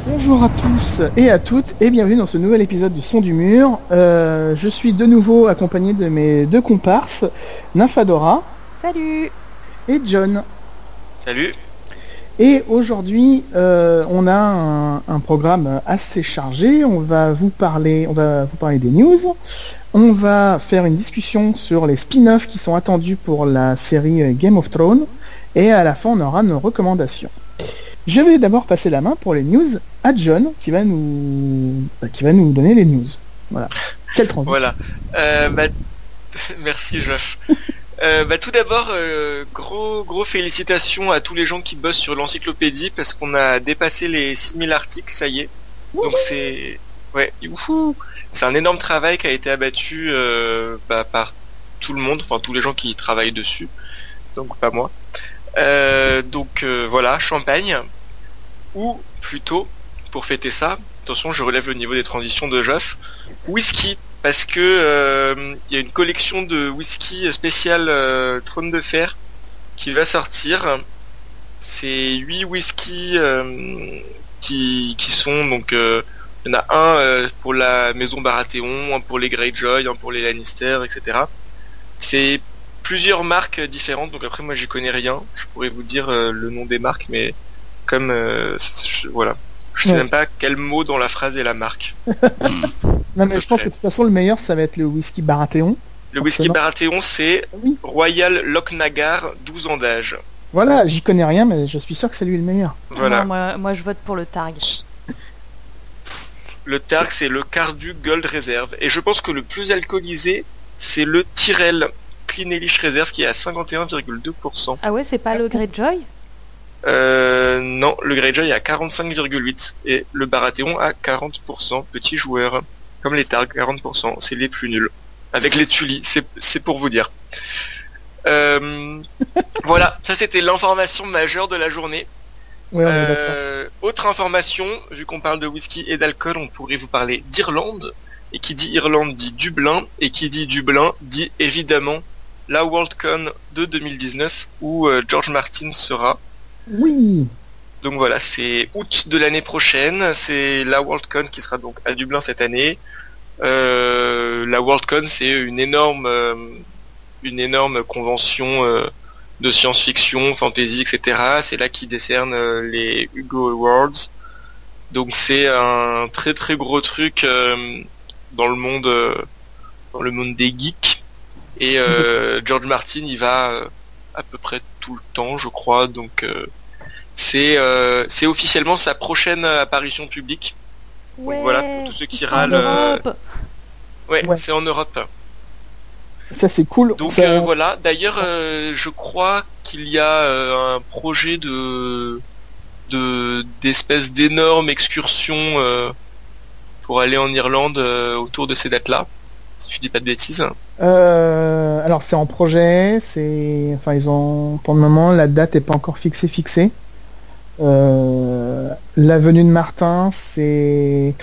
Bonjour à tous et à toutes et bienvenue dans ce nouvel épisode du Son du Mur. Je suis de nouveau accompagné de mes deux comparses, Nymphadora. Salut. Et John. Salut. Et aujourd'hui, on a un programme assez chargé. On va vous parler des news. On va faire une discussion sur les spin-offs qui sont attendus pour la série Game of Thrones. Et à la fin, on aura nos recommandations. Je vais d'abord passer la main pour les news à John qui va nous donner les news. Voilà. Quelle transition. Voilà. Merci Joff. Tout d'abord, gros félicitations à tous les gens qui bossent sur l'encyclopédie parce qu'on a dépassé les 6000 articles, ça y est. Donc c'est un énorme travail qui a été abattu par tout le monde, enfin tous les gens qui travaillent dessus. Donc pas moi. Voilà, champagne. Ou plutôt, pour fêter ça, attention, je relève le niveau des transitions de Joff, whisky, parce que y a une collection de whisky spécial Trône de Fer qui va sortir. C'est 8 whiskies qui sont donc il y en a un pour la maison Baratheon, un pour les Greyjoy, un pour les Lannister, etc. C'est plusieurs marques différentes, donc après moi j'y connais rien, je pourrais vous dire le nom des marques, mais comme voilà, je sais même pas quel mot dans la phrase est la marque. Non mais je pense que de toute façon le meilleur ça va être le whisky Baratheon. Le whisky Baratheon c'est Royal Lochnagar 12 ans d'âge. Voilà, j'y connais rien mais je suis sûr que c'est lui le meilleur. Voilà. Non, moi je vote pour le Targ. Le Targ c'est le Cardu Gold Reserve, et je pense que le plus alcoolisé c'est le Tyrrell Clean Elish Reserve qui est à 51,2%. Ah ouais, c'est pas le Greyjoy ? Non, le Greyjoy est à 45,8% et le Baratheon à 40%. Petit joueur, comme les Targ, 40%, c'est les plus nuls. Avec les Tully, c'est pour vous dire. Voilà, ça c'était l'information majeure de la journée. Ouais, on est d'accord. Autre information, vu qu'on parle de whisky et d'alcool, on pourrait vous parler d'Irlande. Et qui dit Irlande dit Dublin, et qui dit Dublin dit évidemment la Worldcon de 2019 où George Martin sera. Oui. Donc voilà, c'est août de l'année prochaine, c'est la Worldcon qui sera donc à Dublin cette année. La Worldcon c'est une énorme convention de science-fiction, fantasy, etc. C'est là qu'ils décernent les Hugo Awards. Donc c'est un très très gros truc dans le monde des geeks. Et George Martin il va à peu près tout le temps je crois, donc c'est officiellement sa prochaine apparition publique. Ouais, donc voilà, pour tous ceux qui râlent, ouais, c'est en Europe. Ça c'est cool. Donc ça... voilà, d'ailleurs je crois qu'il y a un projet d'espèce d'énorme excursion pour aller en Irlande autour de ces dates-là, si je dis pas de bêtises. Alors c'est en projet, ils ont pour le moment la date est pas encore fixée. La venue de Martin c'est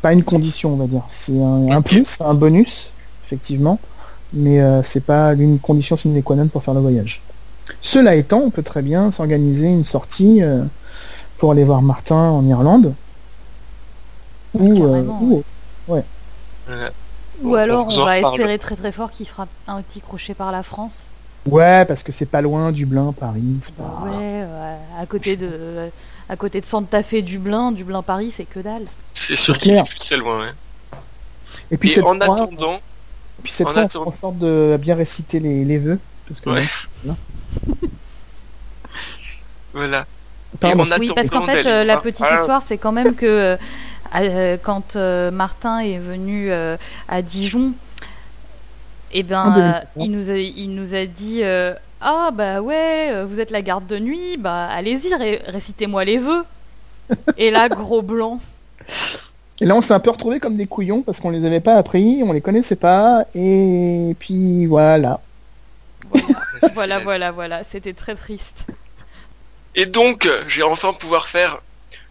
pas une condition on va dire, c'est un plus, un bonus effectivement, mais c'est pas une condition sine qua non pour faire le voyage. Cela étant, on peut très bien s'organiser une sortie pour aller voir Martin en Irlande. Ou alors on va espérer très très fort qu'il fera un petit crochet par la France. Ouais, parce que c'est pas loin, Dublin, Paris, c'est pas... Ouais, à côté de Santa Fe, Dublin, Paris, c'est que dalle. C'est sûr qu'il est plus très loin, ouais. Et puis en attendant... on sorte de bien réciter les vœux, parce que... Ouais. Voilà. Oui, parce qu'en fait, la petite histoire, c'est quand même que quand Martin est venu à Dijon, eh ben, il nous a dit Ah bah ouais, vous êtes la garde de nuit, bah allez-y, récitez-moi les vœux. Et là, gros blanc. Et là, on s'est un peu retrouvés comme des couillons parce qu'on les avait pas appris, on les connaissait pas, et puis voilà. Voilà, c'était très triste. Et donc, j'ai enfin pouvoir faire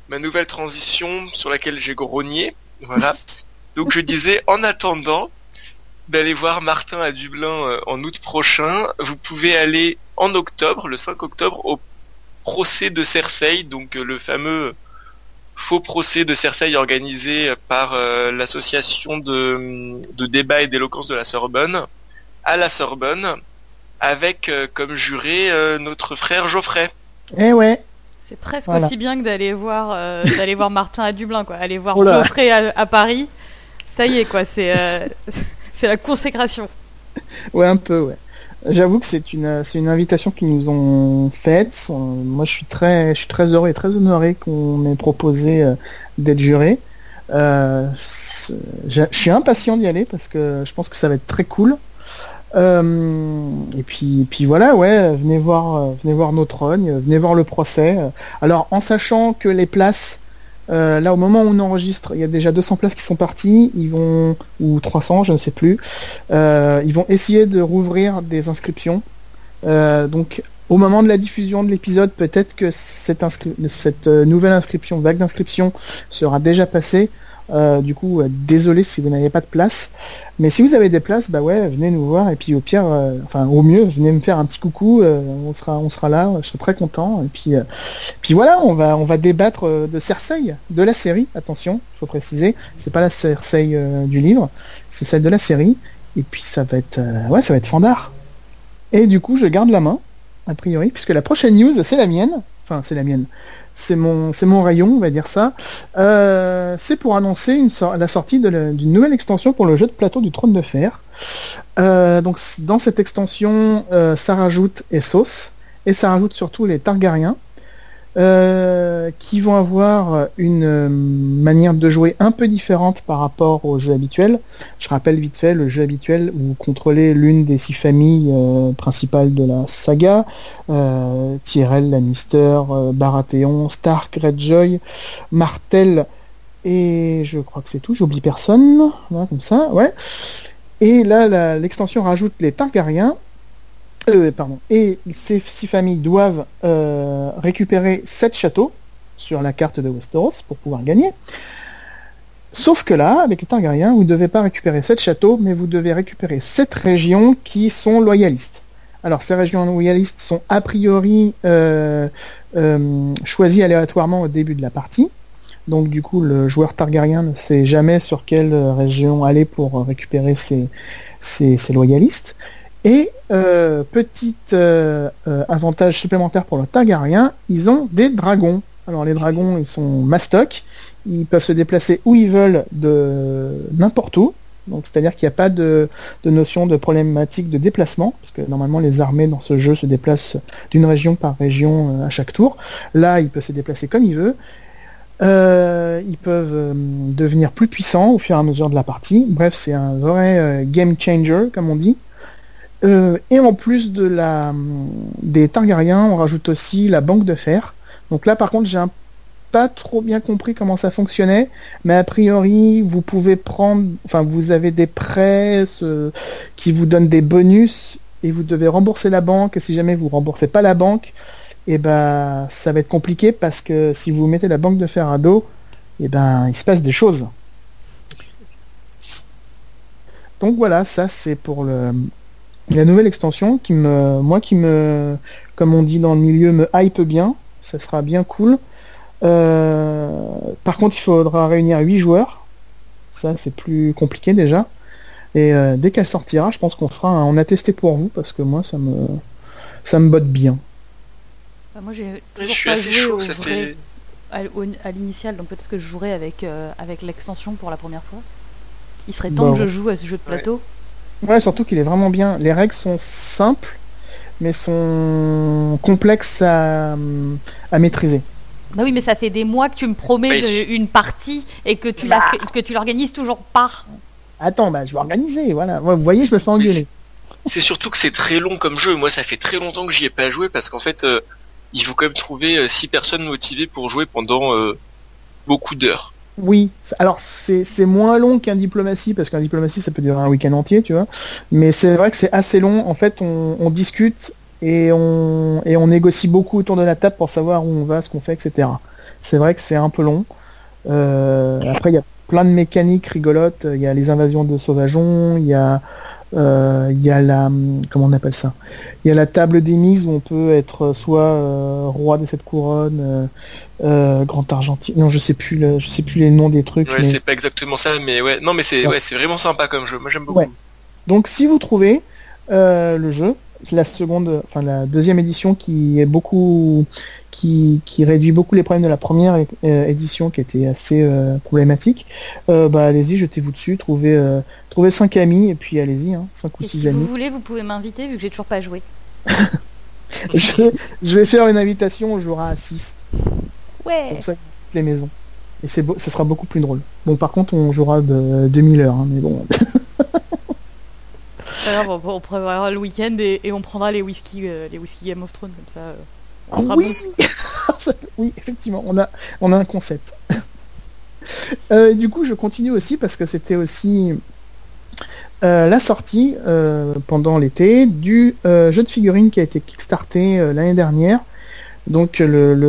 ma nouvelle transition sur laquelle j'ai grogné. Voilà. Donc je disais, en attendant d'aller voir Martin à Dublin en août prochain, vous pouvez aller en octobre, le 5 octobre, au procès de Cersei, donc le fameux faux procès de Cersei organisé par l'association de débat et d'éloquence de la Sorbonne, à la Sorbonne, avec comme juré notre frère Geoffrey. Eh ouais. C'est presque aussi bien que d'aller voir Martin à Dublin, quoi. Aller voir Geoffrey à Paris, ça y est, quoi. C'est la consécration. Ouais, un peu, ouais. J'avoue que c'est une invitation qu'ils nous ont faite. Moi, je suis très heureux et très honoré qu'on m'ait proposé d'être juré. Je suis impatient d'y aller parce que je pense que ça va être très cool. Et puis voilà, ouais, venez voir notre rogne, venez voir le procès. Alors, en sachant que les places, là, au moment où on enregistre, il y a déjà 200 places qui sont parties, ou 300, je ne sais plus, ils vont essayer de rouvrir des inscriptions. Donc, au moment de la diffusion de l'épisode, peut-être que cette nouvelle inscription, vague d'inscription, sera déjà passée. Du coup, désolé si vous n'avez pas de place. Mais si vous avez des places, bah ouais, venez nous voir. Et puis au pire, au mieux, venez me faire un petit coucou. On sera là. Je serai très content. Et puis voilà, on va débattre de Cersei, de la série. Attention, il faut préciser, c'est pas la Cersei du livre, c'est celle de la série. Et puis ça va être fandard. Et du coup, je garde la main, a priori, puisque la prochaine news, c'est la mienne. Enfin, c'est la mienne. C'est mon rayon, on va dire ça. C'est pour annoncer la sortie d'une nouvelle extension pour le jeu de plateau du Trône de Fer. Donc dans cette extension, ça rajoute Essos et ça rajoute surtout les Targaryens qui vont avoir une manière de jouer un peu différente par rapport au jeu habituel. Je rappelle vite fait, le jeu habituel, vous contrôlez l'une des 6 familles principales de la saga, Tyrell, Lannister, Baratheon, Stark, Greyjoy, Martell, et je crois que c'est tout, j'oublie personne, là, comme ça, ouais. Et là, l'extension rajoute les Targaryens, et ces 6 familles doivent récupérer 7 châteaux sur la carte de Westeros pour pouvoir gagner. Sauf que là, avec les Targaryens, vous ne devez pas récupérer 7 châteaux, mais vous devez récupérer 7 régions qui sont loyalistes. Alors ces régions loyalistes sont a priori choisies aléatoirement au début de la partie. Donc du coup, le joueur Targaryen ne sait jamais sur quelle région aller pour récupérer ces loyalistes. Et petit avantage supplémentaire pour le Targaryen, ils ont des dragons. Alors les dragons, ils sont mastoc, ils peuvent se déplacer où ils veulent de n'importe où. Donc c'est-à-dire qu'il n'y a pas de notion de problématique de déplacement, parce que normalement les armées dans ce jeu se déplacent d'une région par région à chaque tour. Là, ils peuvent se déplacer comme ils veulent. Ils peuvent devenir plus puissants au fur et à mesure de la partie. Bref, c'est un vrai game changer, comme on dit. Et en plus des Targaryens, on rajoute aussi la banque de fer. Donc là, par contre, j'ai pas trop bien compris comment ça fonctionnait, mais a priori, vous avez des prêts qui vous donnent des bonus et vous devez rembourser la banque. Et si jamais vous remboursez pas la banque, et ben ça va être compliqué parce que si vous mettez la banque de fer à dos, et ben il se passe des choses. Donc voilà, ça c'est pour la nouvelle extension qui me, comme on dit dans le milieu, me hype bien. Ça sera bien cool. Par contre, il faudra réunir 8 joueurs. Ça, c'est plus compliqué déjà. Et dès qu'elle sortira, je pense qu'on fera un en attesté pour vous parce que moi, ça me botte bien. Moi, j'ai toujours pas joué à l'initial, donc peut-être que je jouerai avec l'extension pour la première fois. Il serait temps que je joue à ce jeu de plateau. Ouais, surtout qu'il est vraiment bien. Les règles sont simples, mais sont complexes à maîtriser. Bah oui, mais ça fait des mois que tu me promets une partie et que tu l'organises toujours pas. Attends, je vais organiser, voilà. Vous voyez, je me fais engueuler. C'est surtout que c'est très long comme jeu. Moi, ça fait très longtemps que j'y ai pas joué parce qu'en fait, il faut quand même trouver 6 personnes motivées pour jouer pendant beaucoup d'heures. Oui, alors c'est moins long qu'un diplomatie, parce qu'un diplomatie ça peut durer un week-end entier, tu vois. Mais c'est vrai que c'est assez long. En fait, on discute et on négocie beaucoup autour de la table pour savoir où on va, ce qu'on fait, etc. C'est vrai que c'est un peu long. Après, il y a plein de mécaniques rigolotes. Il y a les invasions de sauvageons, il y a la, comment on appelle ça, il y a la table des mises où on peut être soit roi des 7 couronnes, grand argentin, non je sais plus les noms des trucs. Ouais, mais c'est pas exactement ça, mais ouais, non mais c'est vraiment sympa comme jeu. Moi j'aime beaucoup. Ouais. Donc si vous trouvez le jeu, la deuxième édition qui est beaucoup qui réduit beaucoup les problèmes de la première édition qui était assez problématique, allez-y, jetez-vous dessus, trouvez 5 amis et puis allez-y, 5 ou 6 amis. Si vous voulez, vous pouvez m'inviter vu que j'ai toujours pas joué. je vais faire une invitation, on jouera à 6. Ouais. Comme ça, les maisons. Et ça sera beaucoup plus drôle. Bon, par contre, on jouera de 2000 heures, mais bon. Alors, on préparera le week-end et on prendra les whisky Game of Thrones comme ça. Oui. Oui, effectivement, on a un concept. Du coup, je continue aussi parce que c'était aussi la sortie pendant l'été du jeu de figurines qui a été kickstarté l'année dernière. Donc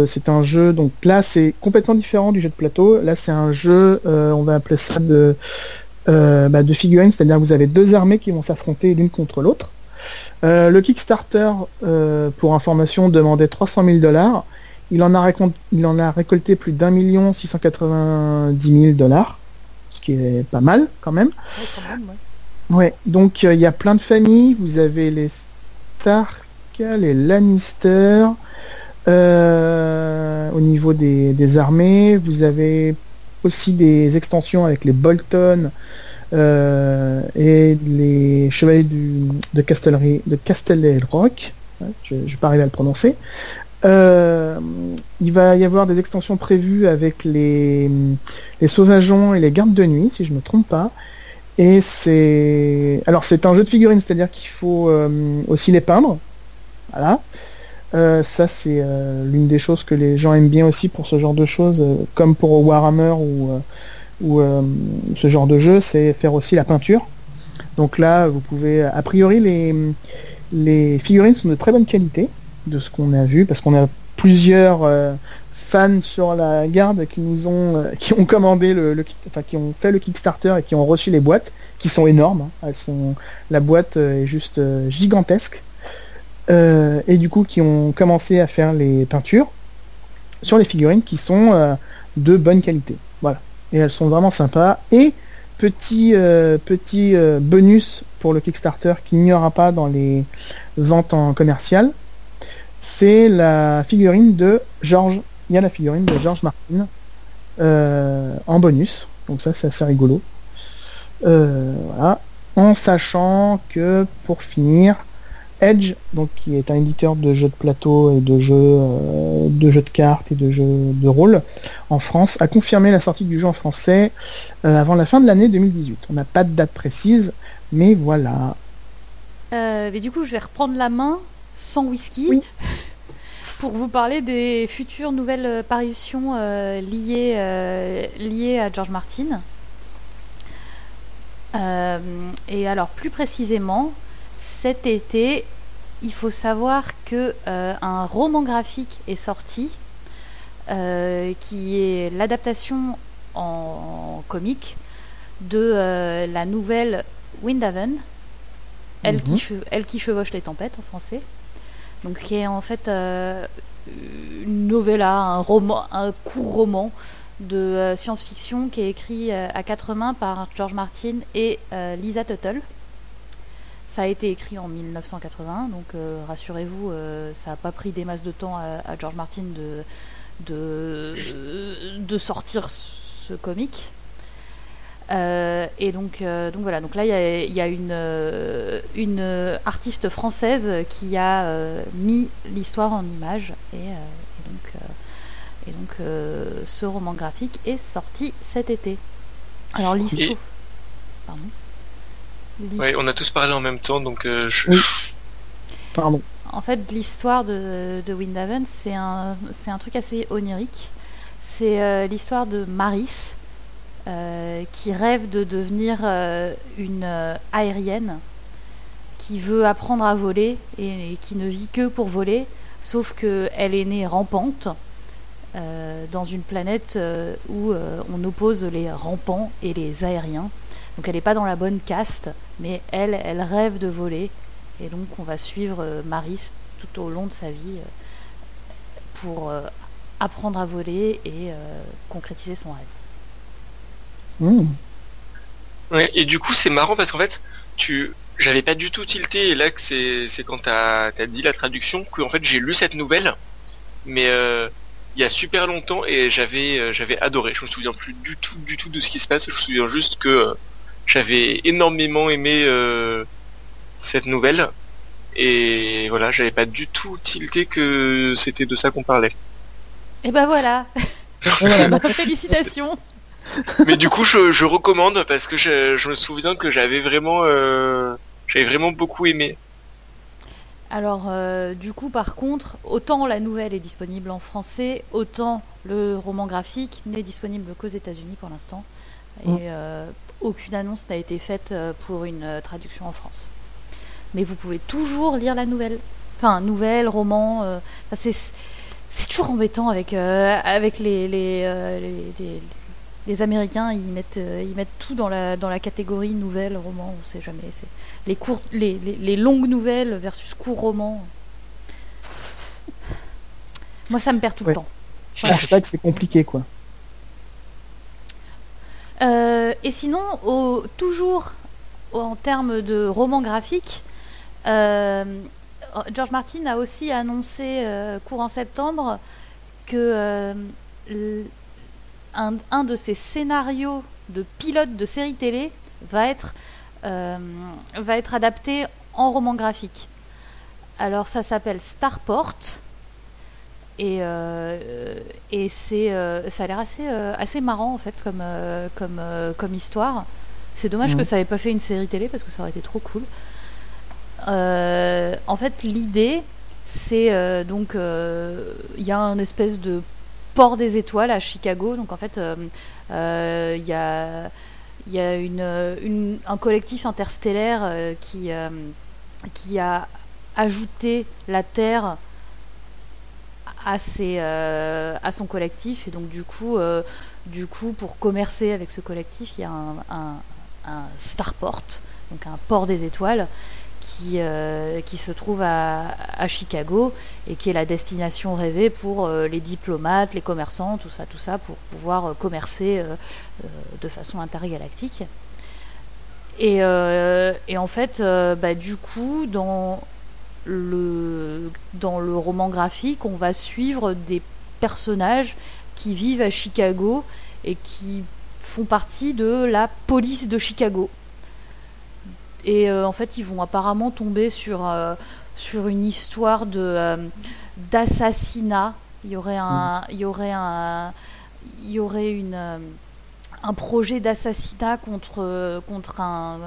c'est un jeu, donc là c'est complètement différent du jeu de plateau. Là c'est un jeu, on va appeler ça de figurines, c'est-à-dire que vous avez 2 armées qui vont s'affronter l'une contre l'autre. Le Kickstarter, pour information, demandait $300,000. Il en a récolté plus d'1,690,000$, ce qui est pas mal quand même. Ouais, quand même, ouais. Ouais, donc il y a plein de familles. Vous avez les Stark, les Lannister. Au niveau des armées, vous avez aussi des extensions avec les Bolton et les chevaliers de Castle Rock. Ouais, je vais pas arriver à le prononcer. Il va y avoir des extensions prévues avec les sauvageons et les gardes de nuit, si je me trompe pas. Et c'est un jeu de figurines, c'est-à-dire qu'il faut aussi les peindre. Voilà. Ça c'est l'une des choses que les gens aiment bien aussi pour ce genre de choses, comme pour Warhammer ou ce genre de jeu, c'est faire aussi la peinture. Donc là, vous pouvez, a priori, les figurines sont de très bonne qualité, de ce qu'on a vu, parce qu'on a plusieurs fans sur la garde qui ont commandé qui ont fait le Kickstarter et qui ont reçu les boîtes, qui sont énormes. La boîte est juste gigantesque. Et du coup qui ont commencé à faire les peintures sur les figurines qui sont de bonne qualité. Voilà. Et elles sont vraiment sympas. Et petit bonus pour le Kickstarter qu'il n'y aura pas dans les ventes en commercial, c'est la figurine de George. Il y a la figurine de George Martin en bonus. Donc ça c'est assez rigolo. Voilà. En sachant que pour finir, Edge, donc qui est un éditeur de jeux de plateau et de jeux de cartes et de jeux de rôle en France, a confirmé la sortie du jeu en français avant la fin de l'année 2018. On n'a pas de date précise, mais voilà. Mais du coup, je vais reprendre la main sans whisky, oui. Pour vous parler des futures nouvelles parutions liées à George Martin. Et alors, plus précisément, cet été, il faut savoir que un roman graphique est sorti, qui est l'adaptation en comique de la nouvelle Windhaven, Elle qui chevauche les tempêtes en français. Donc qui est en fait une novella, un court roman de science-fiction qui est écrit à 4 mains par George Martin et Lisa Tuttle. Ça a été écrit en 1981, donc rassurez-vous, ça n'a pas pris des masses de temps à George Martin de sortir ce comic. Et donc voilà, donc là il y a une artiste française qui a mis l'histoire en images et donc ce roman graphique est sorti cet été. Alors l'histoire. Pardon. Ouais, on a tous parlé en même temps, donc Oui. Pardon. En fait, l'histoire de Windhaven, c'est un truc assez onirique. C'est l'histoire de Maris, qui rêve de devenir une aérienne, qui veut apprendre à voler et qui ne vit que pour voler, sauf qu'elle est née rampante dans une planète où on oppose les rampants et les aériens. Donc elle n'est pas dans la bonne caste, mais elle rêve de voler. Et donc on va suivre Maris tout au long de sa vie pour apprendre à voler et concrétiser son rêve. Ouais, et du coup c'est marrant parce qu'en fait j'avais pas du tout tilté, et là que c'est quand t'as dit la traduction que en fait j'ai lu cette nouvelle, mais il y a super longtemps, et j'avais adoré. Je me souviens plus du tout de ce qui se passe. Je me souviens juste que j'avais énormément aimé cette nouvelle, et voilà, j'avais pas du tout tilté que c'était de ça qu'on parlait. Et ben voilà. Félicitations. Mais du coup je recommande parce que je me souviens que j'avais vraiment beaucoup aimé. Alors du coup par contre, autant la nouvelle est disponible en français, autant le roman graphique n'est disponible qu'aux États-Unis pour l'instant, et aucune annonce n'a été faite pour une traduction en France. Mais vous pouvez toujours lire la nouvelle. Enfin, nouvelle, roman. C'est toujours embêtant avec les Américains. Ils mettent tout dans la catégorie nouvelle, roman. On sait jamais. C'est les longues nouvelles versus courts romans. Moi, ça me perd tout le temps. Voilà. Je sais que c'est compliqué, quoi. Et sinon, toujours en termes de roman graphique, George Martin a aussi annoncé courant septembre que un de ses scénarios de pilote de série télé va être adapté en roman graphique. Alors ça s'appelle Starport, et c'est ça a l'air assez marrant en fait comme histoire. C'est dommage que ça n'ait pas fait une série télé parce que ça aurait été trop cool. En fait, l'idée, c'est donc il y a un espèce de port des étoiles à Chicago. Donc en fait, il y a un collectif interstellaire qui a ajouté la Terre à son collectif, et donc du coup pour commercer avec ce collectif, il y a un starport, donc un port des étoiles qui se trouve à Chicago, et qui est la destination rêvée pour les diplomates, les commerçants, tout ça pour pouvoir commercer de façon intergalactique. Et en fait, du coup, dans le roman graphique, on va suivre des personnages qui vivent à Chicago et qui font partie de la police de Chicago. Et en fait, ils vont apparemment tomber sur une histoire d'assassinat. Il y aurait un projet d'assassinat contre un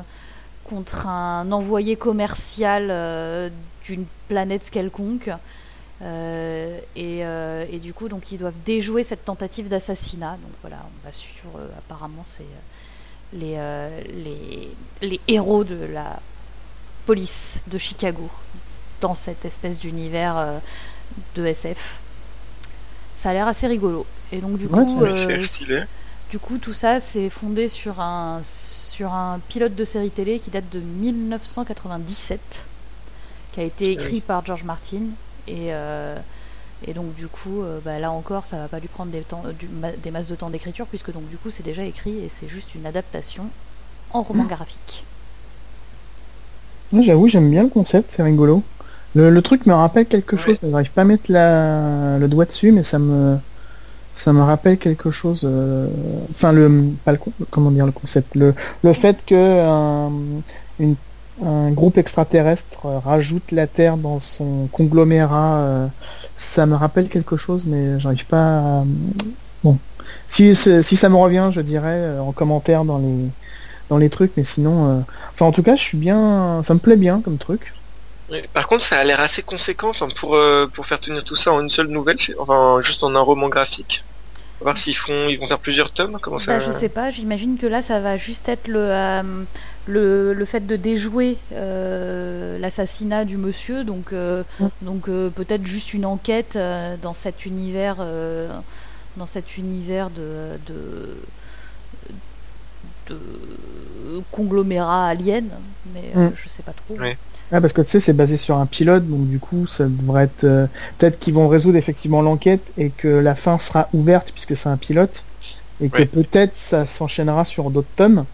envoyé commercial d'une planète quelconque. Et du coup, donc, ils doivent déjouer cette tentative d'assassinat. Donc voilà, on va suivre apparemment les héros de la police de Chicago dans cette espèce d'univers de SF. Ça a l'air assez rigolo. Et donc du coup, tout ça, c'est fondé sur un pilote de série télé qui date de 1997, qui a été écrit par George Martin. Et donc du coup, là encore, ça va pas lui prendre des masses de temps d'écriture, puisque donc du coup c'est déjà écrit et c'est juste une adaptation en roman graphique. Moi, j'avoue, j'aime bien le concept, c'est rigolo. Le truc me rappelle quelque chose. Je n'arrive pas à mettre le doigt dessus, mais ça me rappelle quelque chose. Enfin, comment dire le concept, le fait que un groupe extraterrestre rajoute la Terre dans son conglomérat, ça me rappelle quelque chose, mais j'arrive pas à... Bon, si ça me revient, je dirais en commentaire dans dans les trucs, mais sinon, enfin en tout cas, ça me plaît bien comme truc. Ouais. Par contre, ça a l'air assez conséquent, enfin, pour faire tenir tout ça en une seule nouvelle, enfin juste en un roman graphique. On va voir ils vont faire plusieurs tomes, comment ça. Je sais pas, j'imagine que là ça va juste être le fait de déjouer l'assassinat du monsieur, donc peut-être juste une enquête dans cet univers de conglomérat alien, mais je sais pas trop. Ouais. Ah, parce que tu sais, c'est basé sur un pilote, donc du coup, ça devrait être peut-être qu'ils vont résoudre effectivement l'enquête et que la fin sera ouverte puisque c'est un pilote et que peut-être ça s'enchaînera sur d'autres tomes.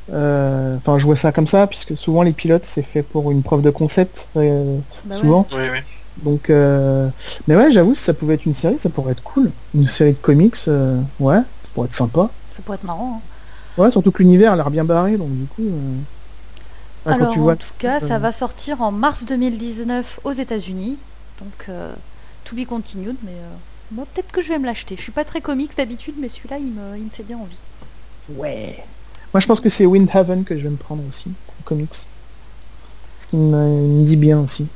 Enfin, je vois ça comme ça puisque souvent les pilotes c'est fait pour une preuve de concept, souvent. Ouais. Donc, mais ouais, j'avoue, si ça pouvait être une série, ça pourrait être cool. Une série de comics, ouais, ça pourrait être sympa. Ça pourrait être marrant. Ouais, surtout que l'univers a l'air bien barré, donc du coup. Alors, en tout cas, ça va sortir en mars 2019 aux États-Unis. Donc, to be continued, mais moi, peut-être que je vais me l'acheter. Je suis pas très comics d'habitude, mais celui-là, il me fait bien envie. Ouais. Moi, je pense que c'est Windhaven que je vais me prendre aussi, en comics. Parce qu'il me dit bien aussi.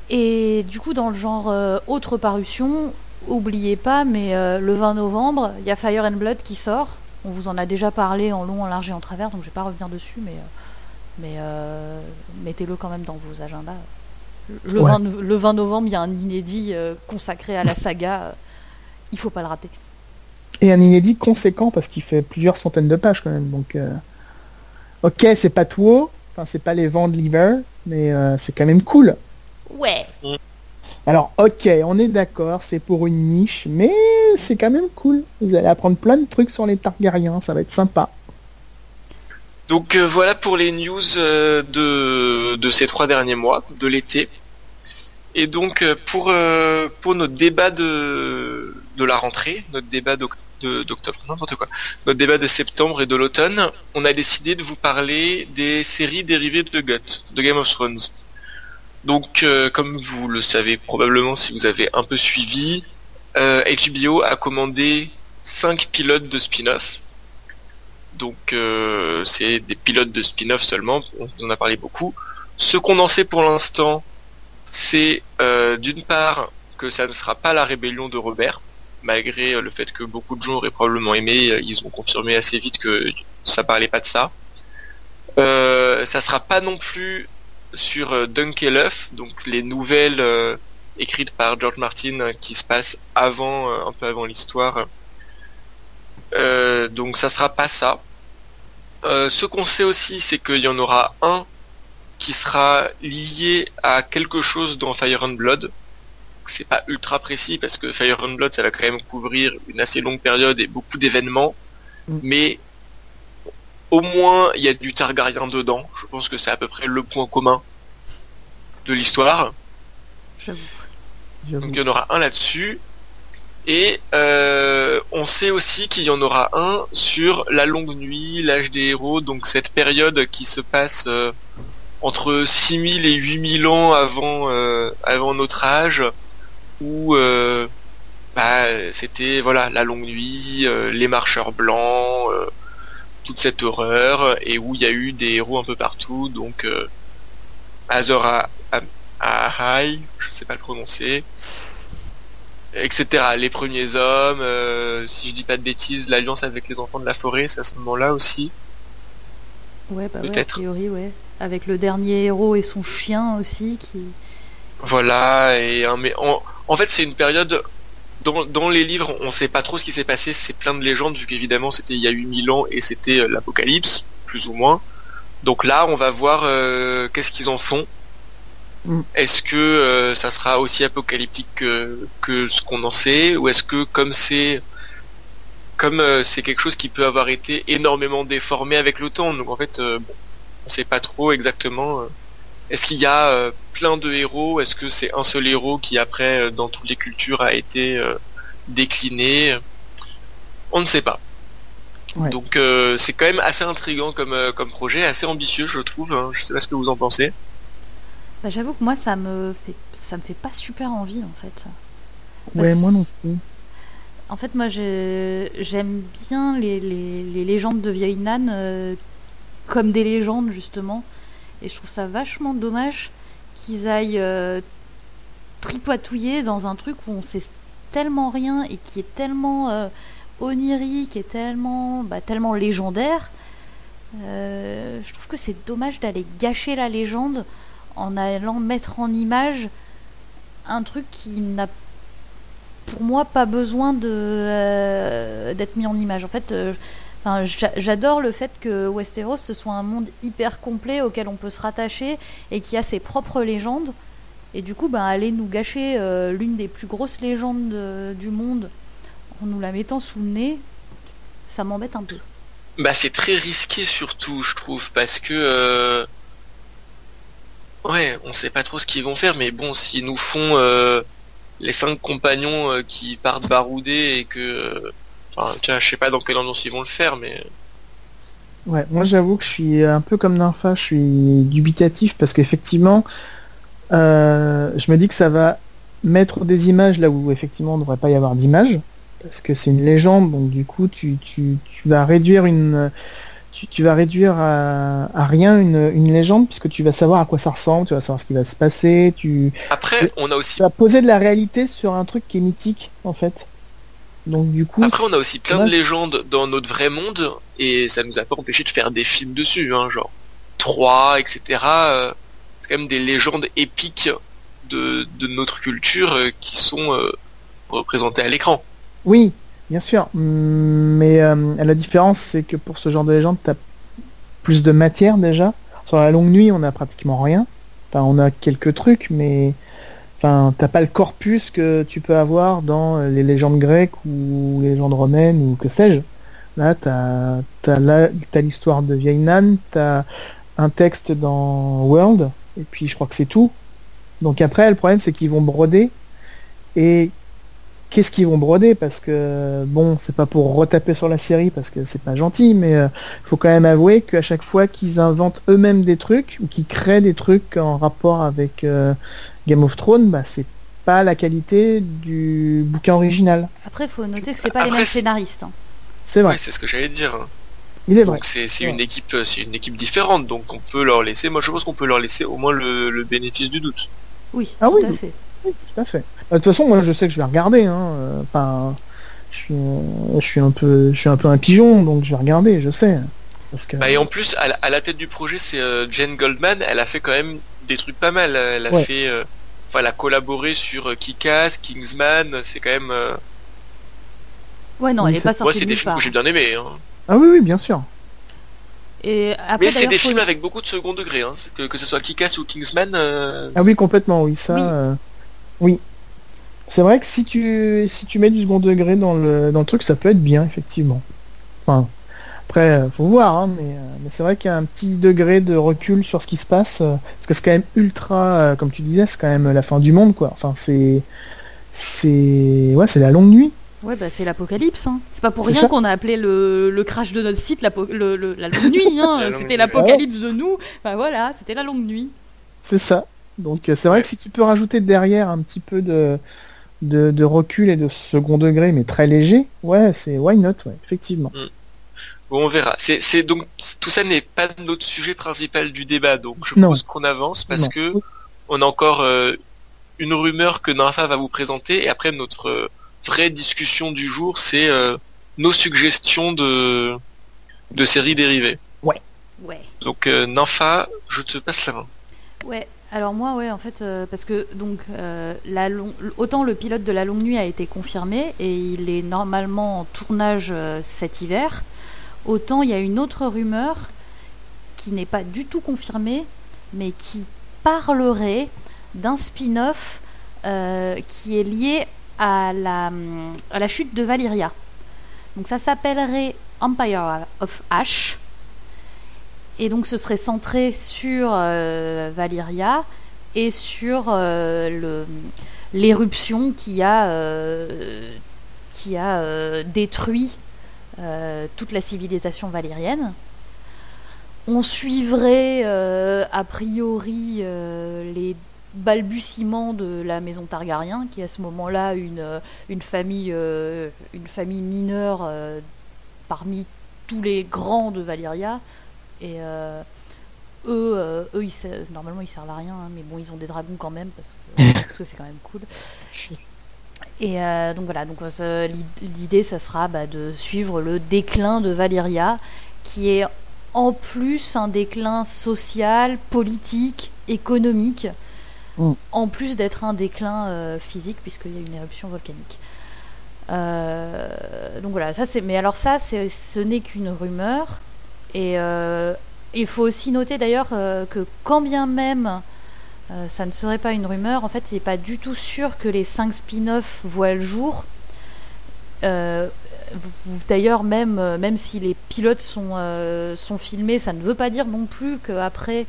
Et du coup, dans le genre autre parution, oubliez pas, mais le 20 novembre, il y a Fire and Blood qui sort. On vous en a déjà parlé en long, en large et en travers, donc je vais pas revenir dessus, mais mettez-le quand même dans vos agendas. Le 20 novembre, il y a un inédit consacré à la saga. Il faut pas le rater. Et un inédit conséquent parce qu'il fait plusieurs centaines de pages quand même. Donc, ok, c'est pas tout haut, enfin c'est pas les vents de l'hiver, mais c'est quand même cool. Ouais. Alors, ok, on est d'accord, c'est pour une niche, mais c'est quand même cool. Vous allez apprendre plein de trucs sur les Targaryens, ça va être sympa. Donc voilà pour les news de ces 3 derniers mois, de l'été. Et donc pour notre débat de la rentrée, notre débat d'octobre, n'importe quoi, notre débat de septembre et de l'automne, on a décidé de vous parler des séries dérivées de GOT, de Game of Thrones. Donc, comme vous le savez probablement si vous avez un peu suivi, HBO a commandé 5 pilotes de spin-off. Donc, c'est des pilotes de spin-off seulement, on vous en a parlé beaucoup. Ce qu'on en sait pour l'instant, c'est d'une part que ça ne sera pas la rébellion de Robert, malgré le fait que beaucoup de gens auraient probablement aimé, ils ont confirmé assez vite que ça parlait pas de ça. Ça sera pas non plus sur Dunk et l'œuf, donc les nouvelles écrites par George Martin qui se passent avant, un peu avant l'histoire. Donc ça sera pas ça. Ce qu'on sait aussi, c'est qu'il y en aura un qui sera lié à quelque chose dans Fire and Blood. C'est pas ultra précis parce que Fire and Blood ça va quand même couvrir une assez longue période et beaucoup d'événements, mais au moins il y a du Targaryen dedans. Je pense que c'est à peu près le point commun de l'histoire. J'avoue. Donc il y en aura un là-dessus. Et on sait aussi qu'il y en aura un sur la longue nuit, l'âge des héros, donc cette période qui se passe entre 6000 et 8000 ans avant notre âge, où c'était voilà la longue nuit, les marcheurs blancs, toute cette horreur, et où il y a eu des héros un peu partout, donc Azor Ahai, je sais pas le prononcer, etc. Les premiers hommes, si je dis pas de bêtises, l'alliance avec les enfants de la forêt, c'est à ce moment-là aussi. Ouais, bah peut-être. Ouais, a priori, ouais. Avec le dernier héros et son chien aussi qui. Voilà, mais en fait c'est une période dans les livres on sait pas trop ce qui s'est passé, c'est plein de légendes vu qu'évidemment c'était il y a 8000 ans et c'était l'apocalypse, plus ou moins. Donc là on va voir qu'est-ce qu'ils en font. Est-ce que ça sera aussi apocalyptique que ce qu'on en sait, ou est-ce que comme c'est quelque chose qui peut avoir été énormément déformé avec le temps, donc en fait on sait pas trop exactement. Est-ce qu'il y a plein de héros? Est-ce que c'est un seul héros qui après dans toutes les cultures a été décliné? On ne sait pas. Ouais. Donc c'est quand même assez intriguant comme projet, assez ambitieux je trouve. Hein. Je sais pas ce que vous en pensez. Bah, j'avoue que moi ça me fait pas super envie en fait. Ouais, moi non plus. En fait, moi, j'aime bien les légendes de vieille Nan comme des légendes, justement. Et je trouve ça vachement dommage qu'ils aillent tripatouiller dans un truc où on sait tellement rien et qui est tellement onirique et tellement légendaire. Je trouve que c'est dommage d'aller gâcher la légende en allant mettre en image un truc qui n'a pour moi pas besoin d'être mis en image. En fait, j'adore le fait que Westeros ce soit un monde hyper complet auquel on peut se rattacher et qui a ses propres légendes. Et du coup, aller nous gâcher l'une des plus grosses légendes du monde en nous la mettant sous le nez, ça m'embête un peu. C'est très risqué surtout, je trouve, parce que ouais, on sait pas trop ce qu'ils vont faire, mais bon, s'ils nous font les 5 compagnons qui partent barouder et que, je sais pas dans quelle ambiance ils vont le faire, mais ouais, moi j'avoue que je suis un peu comme Nympha, je suis dubitatif parce qu'effectivement, je me dis que ça va mettre des images là où effectivement il ne devrait pas y avoir d'images. Parce que c'est une légende, donc du coup tu vas réduire tu vas réduire à rien une légende puisque tu vas savoir à quoi ça ressemble, tu vas savoir ce qui va se passer, Après, on a aussi... tu vas poser de la réalité sur un truc qui est mythique en fait. Donc du coup... Après, on a aussi plein de légendes dans notre vrai monde et ça nous a pas empêché de faire des films dessus, hein, genre 3, etc. C'est quand même des légendes épiques de notre culture qui sont représentées à l'écran. Oui, bien sûr, mais la différence c'est que pour ce genre de légende, t'as plus de matière déjà. Sur la longue nuit, on a pratiquement rien. Enfin, on a quelques trucs, mais t'as pas le corpus que tu peux avoir dans les légendes grecques ou les légendes romaines ou que sais-je. Là, t'as l'histoire de vieille Nan, t'as un texte dans World, et puis je crois que c'est tout. Donc après, le problème c'est qu'ils vont broder et qu'est-ce qu'ils vont broder, parce que bon, c'est pas pour retaper sur la série parce que c'est pas gentil, mais faut quand même avouer qu'à chaque fois qu'ils inventent eux-mêmes des trucs ou qu'ils créent des trucs en rapport avec Game of Thrones, c'est pas la qualité du bouquin original. Après, faut noter que c'est pas les mêmes scénaristes. Hein. C'est vrai. Ouais, c'est ce que j'allais dire. Il est vrai. Donc c'est une équipe différente, donc on peut leur laisser. Moi, je pense qu'on peut leur laisser au moins le bénéfice du doute. Oui, tout à fait. Oui, tout à fait. De toute façon, moi, je sais que je vais regarder. Je suis un peu un pigeon, donc je vais regarder, je sais. Parce que... et en plus, à la tête du projet, c'est Jane Goldman. Elle a fait quand même des trucs pas mal. Elle a fait, elle a collaboré sur Kick-Ass, Kingsman. C'est quand même. Ouais, non, elle est pas sortie. Ouais, c'est des films que j'ai bien aimés. Hein. Ah oui, bien sûr. Et après, mais c'est des films avec beaucoup de second degré, hein. Que ce soit Kick-Ass ou Kingsman. Ah oui, complètement, oui, ça. Oui. Oui. C'est vrai que si tu mets du second degré dans le truc, ça peut être bien, effectivement. Enfin, après, faut voir, hein, mais c'est vrai qu'il y a un petit degré de recul sur ce qui se passe, parce que c'est quand même ultra, comme tu disais, c'est quand même la fin du monde, quoi. Enfin, c'est la longue nuit. Ouais, c'est l'apocalypse. Hein. C'est pas pour rien qu'on a appelé le crash de notre site la longue nuit. Hein. C'était l'apocalypse de nous. Enfin voilà, c'était la longue nuit. C'est ça. Donc c'est vrai que si tu peux rajouter derrière un petit peu de recul et de second degré, mais très léger, ouais, c'est why not, ouais, effectivement. Bon, on verra. C'est donc tout ça n'est pas notre sujet principal du débat, donc je propose qu'on avance parce que on a encore une rumeur que Nympha va vous présenter et après notre vraie discussion du jour, c'est nos suggestions de séries dérivées. Ouais. Donc Nympha, je te passe la main. Ouais. Alors moi, en fait, parce que donc autant le pilote de la longue nuit a été confirmé et il est normalement en tournage cet hiver, autant il y a une autre rumeur qui n'est pas du tout confirmée, mais qui parlerait d'un spin-off qui est lié à la chute de Valyria. Donc ça s'appellerait Empire of Ash. Et donc ce serait centré sur Valyria et sur l'éruption qui a détruit toute la civilisation valyrienne. On suivrait a priori les balbutiement de la maison Targaryen, qui est à ce moment-là une famille mineure parmi tous les grands de Valyria. Et eux normalement ils servent à rien, hein, mais bon, ils ont des dragons quand même parce que c'est quand même cool. Et donc voilà, l'idée ça sera de suivre le déclin de Valyria, qui est en plus un déclin social, politique, économique, en plus d'être un déclin physique puisqu'il y a une éruption volcanique. Donc voilà, ce n'est qu'une rumeur. Et il faut aussi noter d'ailleurs que quand bien même ça ne serait pas une rumeur, en fait il n'est pas du tout sûr que les 5 spin-offs voient le jour. D'ailleurs même si les pilotes sont filmés, ça ne veut pas dire non plus qu'après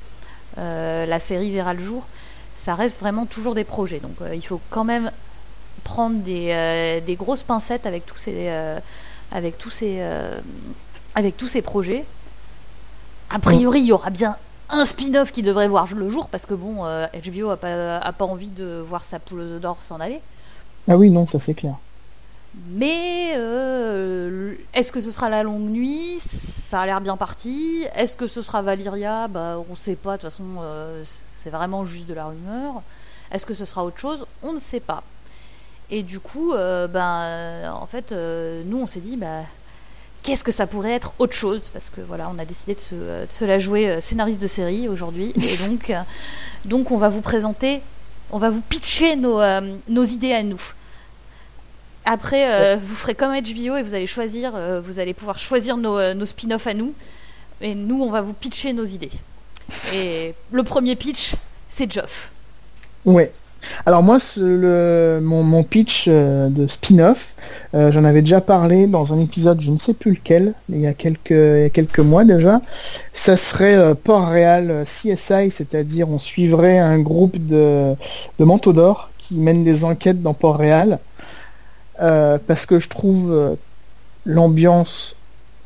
la série verra le jour. Ça reste vraiment toujours des projets, donc il faut quand même prendre des grosses pincettes avec tous ces projets. A priori, il y aura bien un spin-off qui devrait voir le jour, parce que bon, HBO a pas envie de voir sa poule d'or s'en aller. Ah oui, non, ça c'est clair. Mais est-ce que ce sera la longue nuit? Ça a l'air bien parti. Est-ce que ce sera Valyria? On sait pas, de toute façon, c'est vraiment juste de la rumeur. Est-ce que ce sera autre chose? On ne sait pas. Et du coup, en fait, nous on s'est dit, qu'est-ce que ça pourrait être autre chose? Parce que voilà, on a décidé de se la jouer scénariste de série aujourd'hui. Et donc on va vous présenter, on va vous pitcher nos idées à nous. Après, vous ferez comme HBO et vous allez pouvoir choisir nos spin-offs à nous. Et nous, on va vous pitcher nos idées. Et le premier pitch, c'est Geoff. Ouais. Alors moi, mon pitch de spin-off, j'en avais déjà parlé dans un épisode, je ne sais plus lequel, mais il y a quelques mois déjà. Ça serait Port-Réal CSI, c'est-à-dire on suivrait un groupe de manteaux d'or qui mènent des enquêtes dans Port-Réal, parce que je trouve l'ambiance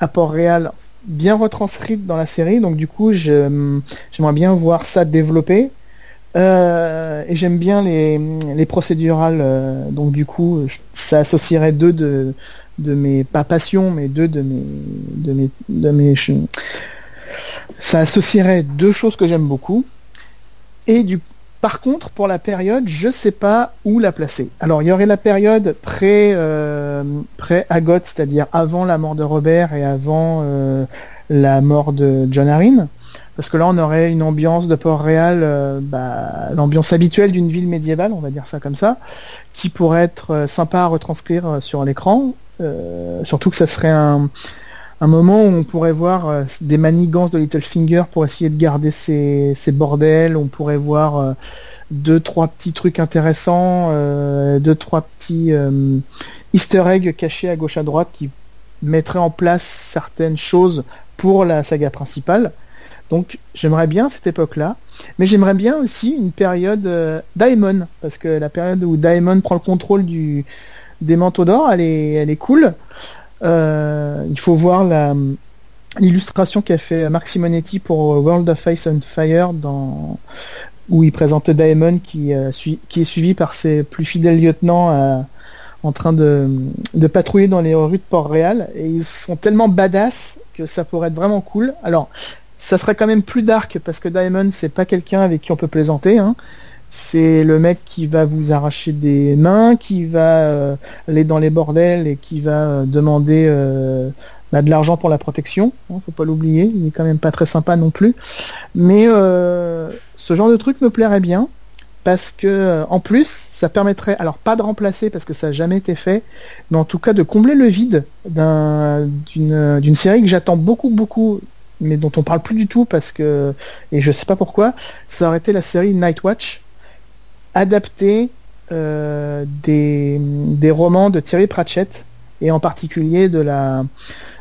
à Port-Réal bien retranscrite dans la série, donc du coup j'aimerais bien voir ça développer. Et j'aime bien les procédurales, donc du coup ça associerait deux de mes, pas passions, mais deux de mes ça associerait deux choses que j'aime beaucoup. Et par contre, pour la période, je sais pas où la placer. Alors il y aurait la période pré-Agot, c'est-à-dire avant la mort de Robert et avant la mort de Jon Arryn. Parce que là, on aurait une ambiance de Port-Réal, l'ambiance habituelle d'une ville médiévale, on va dire ça comme ça, qui pourrait être sympa à retranscrire sur l'écran. Surtout que ça serait un moment où on pourrait voir des manigances de Littlefinger pour essayer de garder ces bordels. On pourrait voir 2-3 petits trucs intéressants, 2-3 petits easter eggs cachés à gauche à droite qui mettraient en place certaines choses pour la saga principale. Donc j'aimerais bien cette époque-là, mais j'aimerais bien aussi une période Daemon, parce que la période où Daemon prend le contrôle des manteaux d'or, elle est cool. Il faut voir l'illustration qu'a fait Marc Simonetti pour World of Ice and Fire, où il présente Daemon qui est suivi par ses plus fidèles lieutenants en train de patrouiller dans les rues de Port-Réal, et ils sont tellement badass que ça pourrait être vraiment cool. Alors ça serait quand même plus dark, parce que Daemon, c'est pas quelqu'un avec qui on peut plaisanter, hein. C'est le mec qui va vous arracher des mains, qui va aller dans les bordels et qui va demander de l'argent pour la protection, hein, faut pas l'oublier, il est quand même pas très sympa non plus. Mais ce genre de truc me plairait bien, parce que en plus, ça permettrait, alors pas de remplacer, parce que ça n'a jamais été fait, mais en tout cas de combler le vide d'une série que j'attends beaucoup, mais dont on parle plus du tout, parce que, et je sais pas pourquoi, ça aurait été la série Nightwatch, adaptée des romans de Terry Pratchett, et en particulier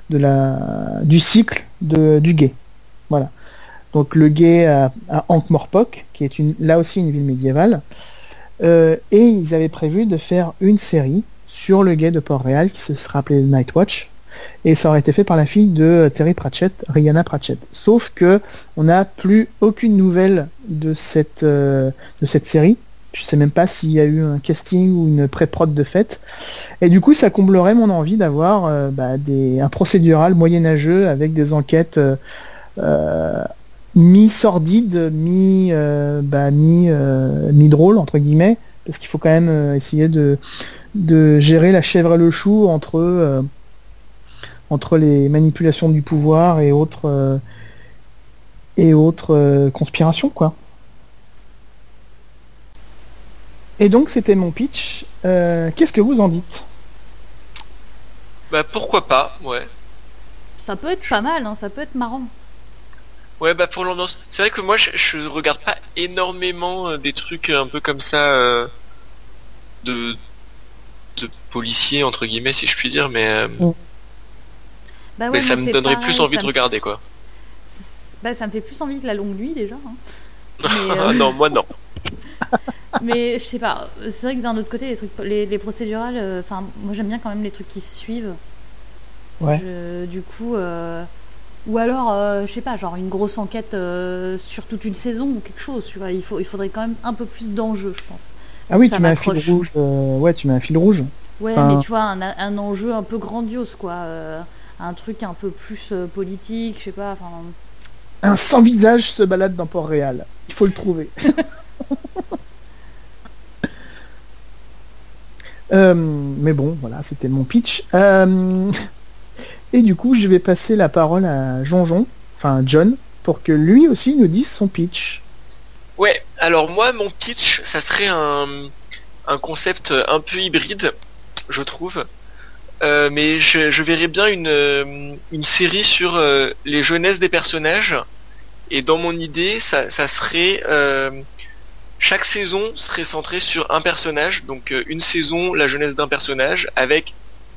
du cycle du Guet. Voilà. Donc le Guet à Ankh-Morpork, qui est là aussi une ville médiévale, et ils avaient prévu de faire une série sur le Guet de Port-Réal qui se sera appelée Nightwatch. et ça aurait été fait par la fille de Terry Pratchett, Rhianna Pratchett. Sauf que on n'a plus aucune nouvelle de cette série. Je sais même pas s'il y a eu un casting ou une pré-prod de fait. Et du coup, ça comblerait mon envie d'avoir un procédural moyenâgeux avec des enquêtes mi-sordide, mi-drôle, entre guillemets, parce qu'il faut quand même essayer de gérer la chèvre et le chou entre les manipulations du pouvoir et autres conspirations, quoi. Et donc, c'était mon pitch. Qu'est-ce que vous en dites ? Bah, pourquoi pas, ouais. Ça peut être pas mal, hein, ça peut être marrant. Ouais, bah pour l'ambiance. C'est vrai que moi je regarde pas énormément des trucs un peu comme ça de policiers entre guillemets si je puis dire, mais mais ça me donnerait plus envie de regarder quoi. Ça me fait plus envie que La Longue Nuit déjà. Hein. Mais, non, moi non. Mais je sais pas. C'est vrai que d'un autre côté les procédurales, moi j'aime bien quand même les trucs qui se suivent. Ouais. Du coup. Ou alors, je sais pas, genre une grosse enquête sur toute une saison ou quelque chose, tu vois. Il faudrait quand même un peu plus d'enjeux, je pense. Ah oui, tu mets un fil rouge. Ouais, tu mets un fil rouge. Ouais, mais tu vois, un enjeu un peu grandiose, quoi. Un truc un peu plus politique, je sais pas. Un sans visage se balade dans Port-Réal. Il faut le trouver. Mais bon, voilà, c'était mon pitch. Et du coup, je vais passer la parole à John, pour que lui aussi nous dise son pitch. Ouais, alors moi, mon pitch, ça serait un concept un peu hybride, je trouve. Mais je verrais bien une série sur les jeunesses des personnages. Et dans mon idée, ça serait... chaque saison serait centrée sur un personnage. Donc une saison, la jeunesse d'un personnage, avec...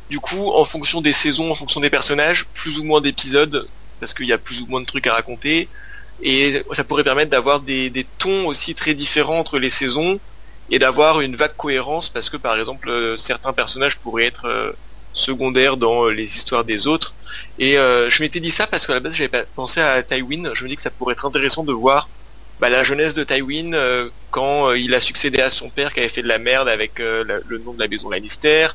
Du coup, en fonction des saisons, en fonction des personnages, plus ou moins d'épisodes, parce qu'il y a plus ou moins de trucs à raconter, et ça pourrait permettre d'avoir des tons aussi très différents entre les saisons, et d'avoir une vague cohérence, parce que par exemple, certains personnages pourraient être secondaires dans les histoires des autres, et je m'étais dit ça parce qu'à la base j'avais pas pensé à Tywin. Je me dis que ça pourrait être intéressant de voir la jeunesse de Tywin quand il a succédé à son père qui avait fait de la merde avec le nom de la maison Lannister,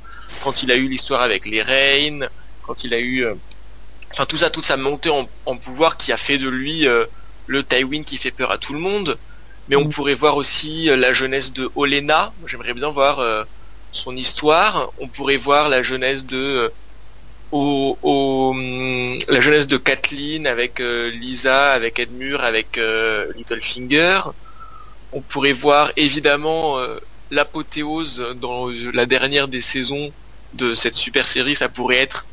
quand il a eu l'histoire avec les reines, quand il a eu tout ça, toute sa montée en pouvoir qui a fait de lui le Tywin qui fait peur à tout le monde. Mais on pourrait voir aussi la jeunesse de Olenna. J'aimerais bien voir son histoire. On pourrait voir la jeunesse de la jeunesse de Catelyn avec Lysa, avec Edmure, avec Littlefinger. On pourrait voir évidemment l'apothéose dans la dernière des saisons de cette super série. Ça pourrait être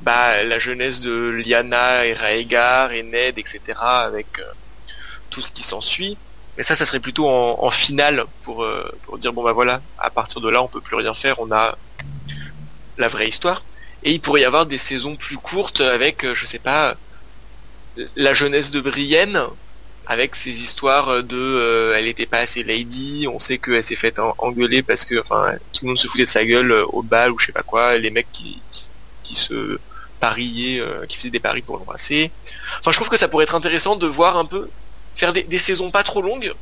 la jeunesse de Lyanna et Rhaegar et Ned, etc. avec tout ce qui s'ensuit. Mais ça serait plutôt en finale pour dire voilà, à partir de là on peut plus rien faire, on a la vraie histoire. Et il pourrait y avoir des saisons plus courtes avec, je sais pas, la jeunesse de Brienne, avec ses histoires de elle était pas assez lady, on sait qu'elle s'est faite engueuler parce que tout le monde se foutait de sa gueule au bal ou je sais pas quoi, les mecs qui se pariaient, qui faisaient des paris pour l'embrasser. Je trouve que ça pourrait être intéressant de voir un peu, faire des saisons pas trop longues.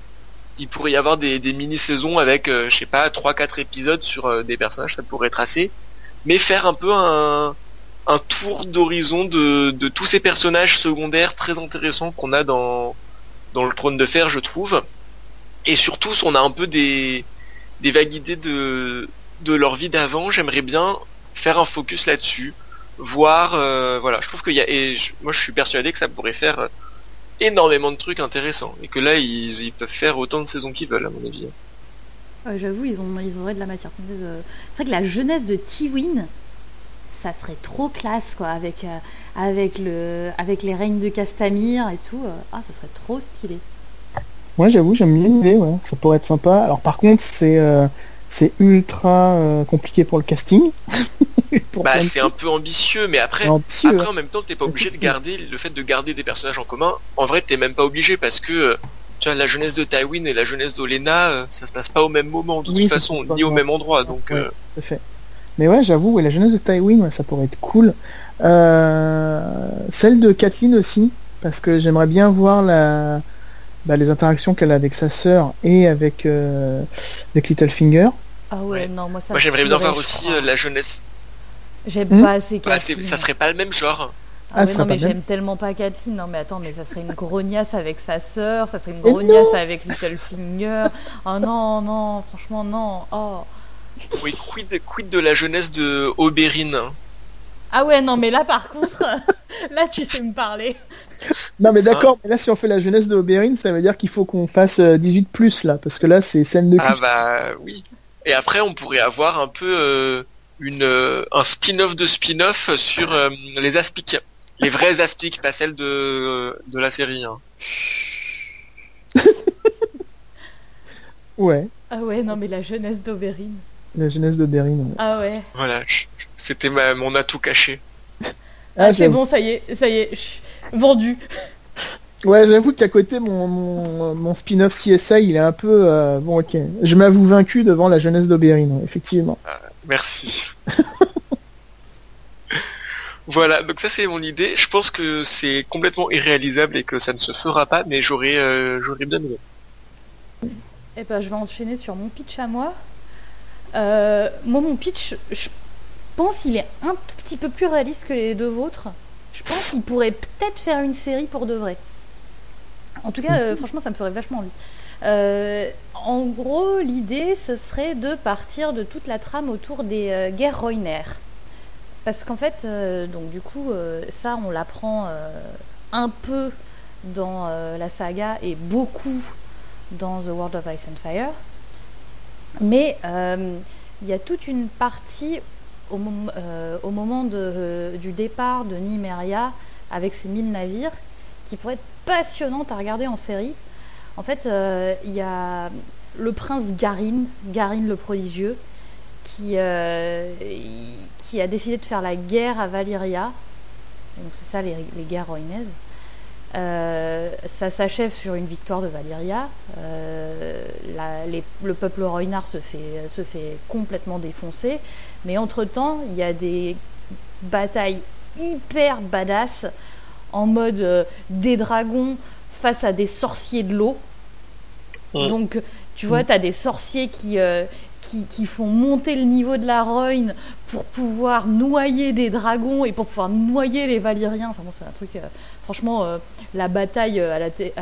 Il pourrait y avoir des mini-saisons avec, je sais pas, 3-4 épisodes sur des personnages, ça pourrait être assez. Mais faire un peu un tour d'horizon de tous ces personnages secondaires très intéressants qu'on a dans le Trône de Fer, je trouve. Et surtout, on a un peu des vagues idées de leur vie d'avant. J'aimerais bien faire un focus là-dessus, voir, je trouve qu'il y a, moi je suis persuadé que ça pourrait faire énormément de trucs intéressants, et que là ils peuvent faire autant de saisons qu'ils veulent à mon avis. J'avoue, ils auraient de la matière. C'est vrai que la jeunesse de Tywin, ça serait trop classe, quoi, avec les règnes de Castamir et tout. Ça serait trop stylé. Ouais, j'avoue, j'aime bien l'idée, ouais. Ça pourrait être sympa. Alors par contre, c'est ultra compliqué pour le casting. C'est un peu ambitieux, mais après en même temps, t'es pas obligé de garder le fait de garder des personnages en commun. En vrai, t'es même pas obligé parce que tu vois, la jeunesse de Tywin et la jeunesse d'Olenna, ça se passe pas au même moment de toute façon, ni au même endroit, donc. Ouais, tout à fait. Mais ouais, j'avoue, la jeunesse de Tywin, ça pourrait être cool. Celle de Catelyn aussi, parce que j'aimerais bien voir les interactions qu'elle a avec sa sœur et avec Littlefinger. Ah ouais, non, moi ça Moi j'aimerais bien voir je aussi crois. la jeunesse. J'aime pas assez Bah, Catelyn. ça serait pas le même genre. Ah ouais, ça non, va mais même. j'aime tellement pas Catelyn. Non, mais attends, mais ça serait une grognasse avec sa sœur, ça serait une grognasse avec Littlefinger. Oh non, non, franchement, non. Oh. Oui, quid de la jeunesse de Oberyn. Ah ouais, non, mais là, par contre, là, tu sais me parler. Non mais d'accord, mais là si on fait la jeunesse de Oberyn, ça veut dire qu'il faut qu'on fasse 18+, là, parce que là c'est scène de Ah cul. bah oui. Et après on pourrait avoir un peu un spin-off de spin-off sur les aspics. Les vrais aspics, pas celles de la série. Hein. Ouais, Ah ouais, non, mais la jeunesse d'Oberyn. la jeunesse d'Oberyn. Ouais. Ah ouais. Voilà, c'était mon atout caché. Ah, c'est j'avoue. bon, ça y est, vendu. Ouais, j'avoue qu'à côté, mon spin-off CSI, il est un peu... bon, ok. Je m'avoue vaincu devant la jeunesse d'Oberyn, ouais, effectivement. Merci. Voilà, donc ça c'est mon idée. Je pense que c'est complètement irréalisable et que ça ne se fera pas, mais j'aurais bien aimé. Eh ben, je vais enchaîner sur mon pitch à moi. Moi, mon pitch, je pense qu'il est un tout petit peu plus réaliste que les deux vôtres. Je pense qu'il pourrait peut-être faire une série pour de vrai. En tout cas, franchement, ça me ferait vachement envie. En gros, l'idée, ce serait de partir de toute la trame autour des guerres Rhoyner. Parce qu'en fait, donc du coup, ça, on l'apprend un peu dans la saga et beaucoup dans The World of Ice and Fire. Mais il y a toute une partie au moment du départ de Nymeria avec ses 1000 navires qui pourrait être passionnante à regarder en série. En fait, il y a le prince Garyn le prodigieux, qui a décidé de faire la guerre à Valyria. Donc c'est ça les guerres rhoynaises. Ça s'achève sur une victoire de Valyria. Le peuple Rhoynar se fait complètement défoncer. Mais entre-temps, il y a des batailles hyper badass en mode des dragons face à des sorciers de l'eau. Donc, tu vois, tu as des sorciers qui font monter le niveau de la Rhoyne pour pouvoir noyer des dragons et pour pouvoir noyer les Valyriens. Enfin bon, c'est un truc... franchement, la bataille à la télé,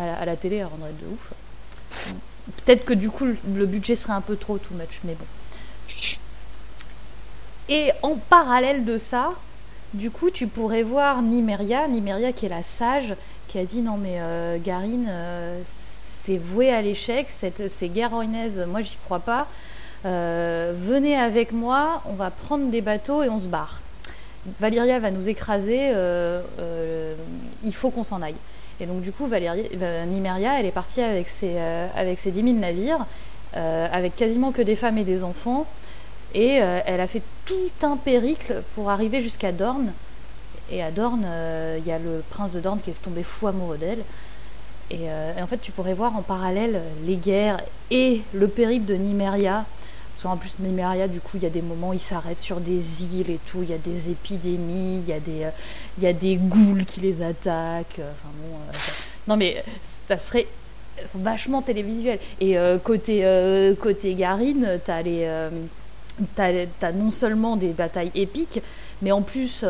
elle rendrait de ouf. Peut-être que du coup, le budget serait un peu trop too much, mais bon. Et en parallèle de ça, du coup, tu pourrais voir Nymeria qui est la sage, qui a dit non mais Garyn, c'est voué à l'échec, ces guerres rhoynaises, moi j'y crois pas. Venez avec moi, on va prendre des bateaux et on se barre. Valyria va nous écraser, il faut qu'on s'en aille. Et donc du coup, Nymeria, elle est partie avec ses 10 000 navires, avec quasiment que des femmes et des enfants. Et elle a fait tout un périple pour arriver jusqu'à Dorne. Et à Dorne, il y a le prince de Dorne qui est tombé fou amoureux d'elle. Et en fait, tu pourrais voir en parallèle les guerres et le périple de Nymeria. Parce qu'en plus, Nymeria, du coup, il y a des moments où il s'arrête sur des îles et tout. Il y a des épidémies, il y a des ghouls qui les attaquent. Enfin bon, non mais ça serait vachement télévisuel. Et côté Garyn, t'as non seulement des batailles épiques, mais en plus,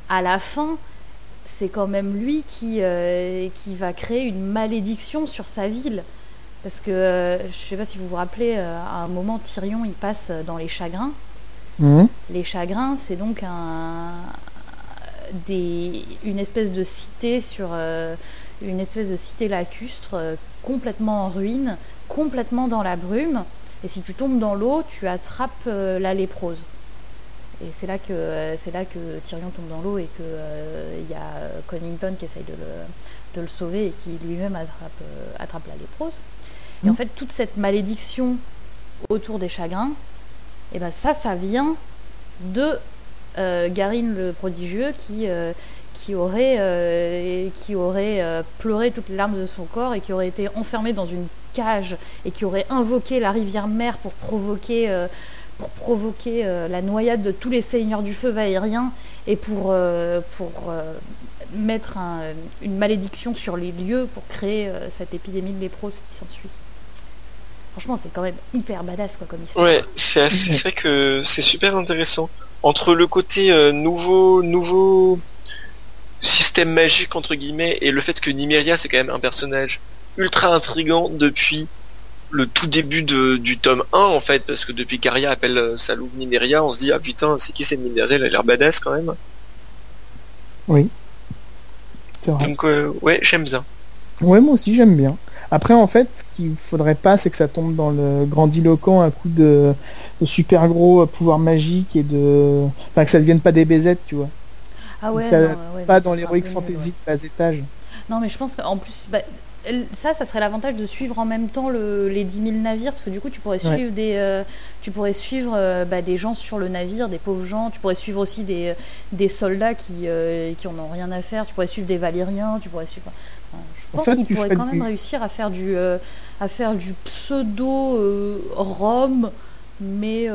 à la fin, c'est quand même lui qui va créer une malédiction sur sa ville. Parce que, je sais pas si vous vous rappelez, à un moment, Tyrion, il passe dans les Chagrins. Les Chagrins, c'est donc une espèce de cité une espèce de cité lacustre, complètement en ruine, complètement dans la brume. Et si tu tombes dans l'eau, tu attrapes la léprose. Et c'est là que Tyrion tombe dans l'eau et que y a Connington qui essaye de le sauver et qui lui-même attrape la léprose. Et en fait, toute cette malédiction autour des chagrins, et ben ça vient de Garyn le prodigieux qui aurait pleuré toutes les larmes de son corps et qui aurait été enfermé dans une cage et qui aurait invoqué la rivière mère pour provoquer pour provoquer la noyade de tous les seigneurs du feu vaériens et pour mettre une malédiction sur les lieux pour créer cette épidémie de léprose qui s'ensuit. Franchement, c'est quand même hyper badass quoi, comme histoire. Ouais, c'est vrai que c'est super intéressant. Entre le côté nouveau système magique entre guillemets et le fait que Nymeria c'est quand même un personnage ultra intriguant depuis le tout début du tome 1 en fait, parce que depuis qu'Arya appelle sa louve Nymeria, on se dit ah putain c'est qui cette Nymeria, elle a l'air badass quand même. Oui. C'est vrai. Donc ouais, j'aime bien. Ouais, moi aussi j'aime bien. Après en fait, ce qu'il faudrait pas, c'est que ça tombe dans le grandiloquent à coup de super gros pouvoirs magiques et enfin que ça devienne pas des BZ, tu vois. Ah ouais, ça, non, ouais, pas ça dans serait l'heroic un peu fantasy nul, de bas étage. Non, mais je pense qu'en plus, ça serait l'avantage de suivre en même temps les 10 000 navires, parce que du coup, tu pourrais suivre des gens sur le navire, des pauvres gens. Tu pourrais suivre aussi des soldats qui en ont rien à faire. Tu pourrais suivre des Valériens. Tu pourrais suivre. Je pense qu'ils pourraient quand même réussir à faire du pseudo Rome, mais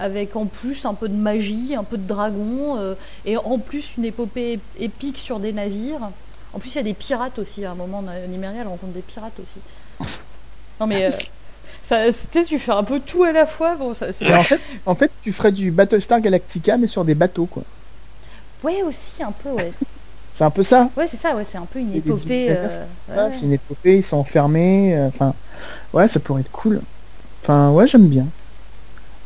avec en plus un peu de magie, un peu de dragon, et en plus une épopée épique sur des navires. En plus, il y a des pirates aussi. À un moment, Nymeria, elle rencontre des pirates aussi. Non, mais tu fais un peu tout à la fois. Bon, en fait, tu ferais du Battlestar Galactica, mais sur des bateaux, quoi. Ouais, aussi, un peu, ouais. C'est un peu ça. Ouais, c'est ça, ouais. C'est un peu une épopée. C'est une épopée, ils sont enfermés. Enfin, ouais, ça pourrait être cool. Enfin, ouais, j'aime bien.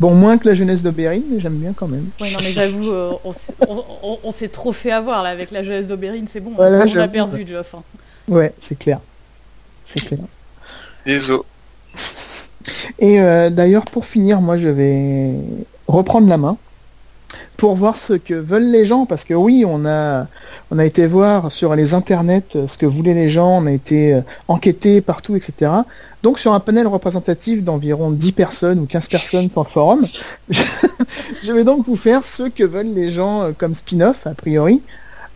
Bon, moins que la jeunesse d'Oberyn, mais j'aime bien quand même. Ouais, non, mais j'avoue, on s'est trop fait avoir là avec la jeunesse d'Oberyn, c'est bon. Voilà, on a perdu, Geoff. Hein. Ouais, c'est clair. C'est clair. Les os. Et d'ailleurs, pour finir, moi, je vais reprendre la main pour voir ce que veulent les gens, parce que oui, on a été voir sur les internets ce que voulaient les gens, on a été enquêté partout, etc. Donc sur un panel représentatif d'environ 10 personnes ou 15 personnes sur le forum, je vais donc vous faire ce que veulent les gens comme spin-off, a priori.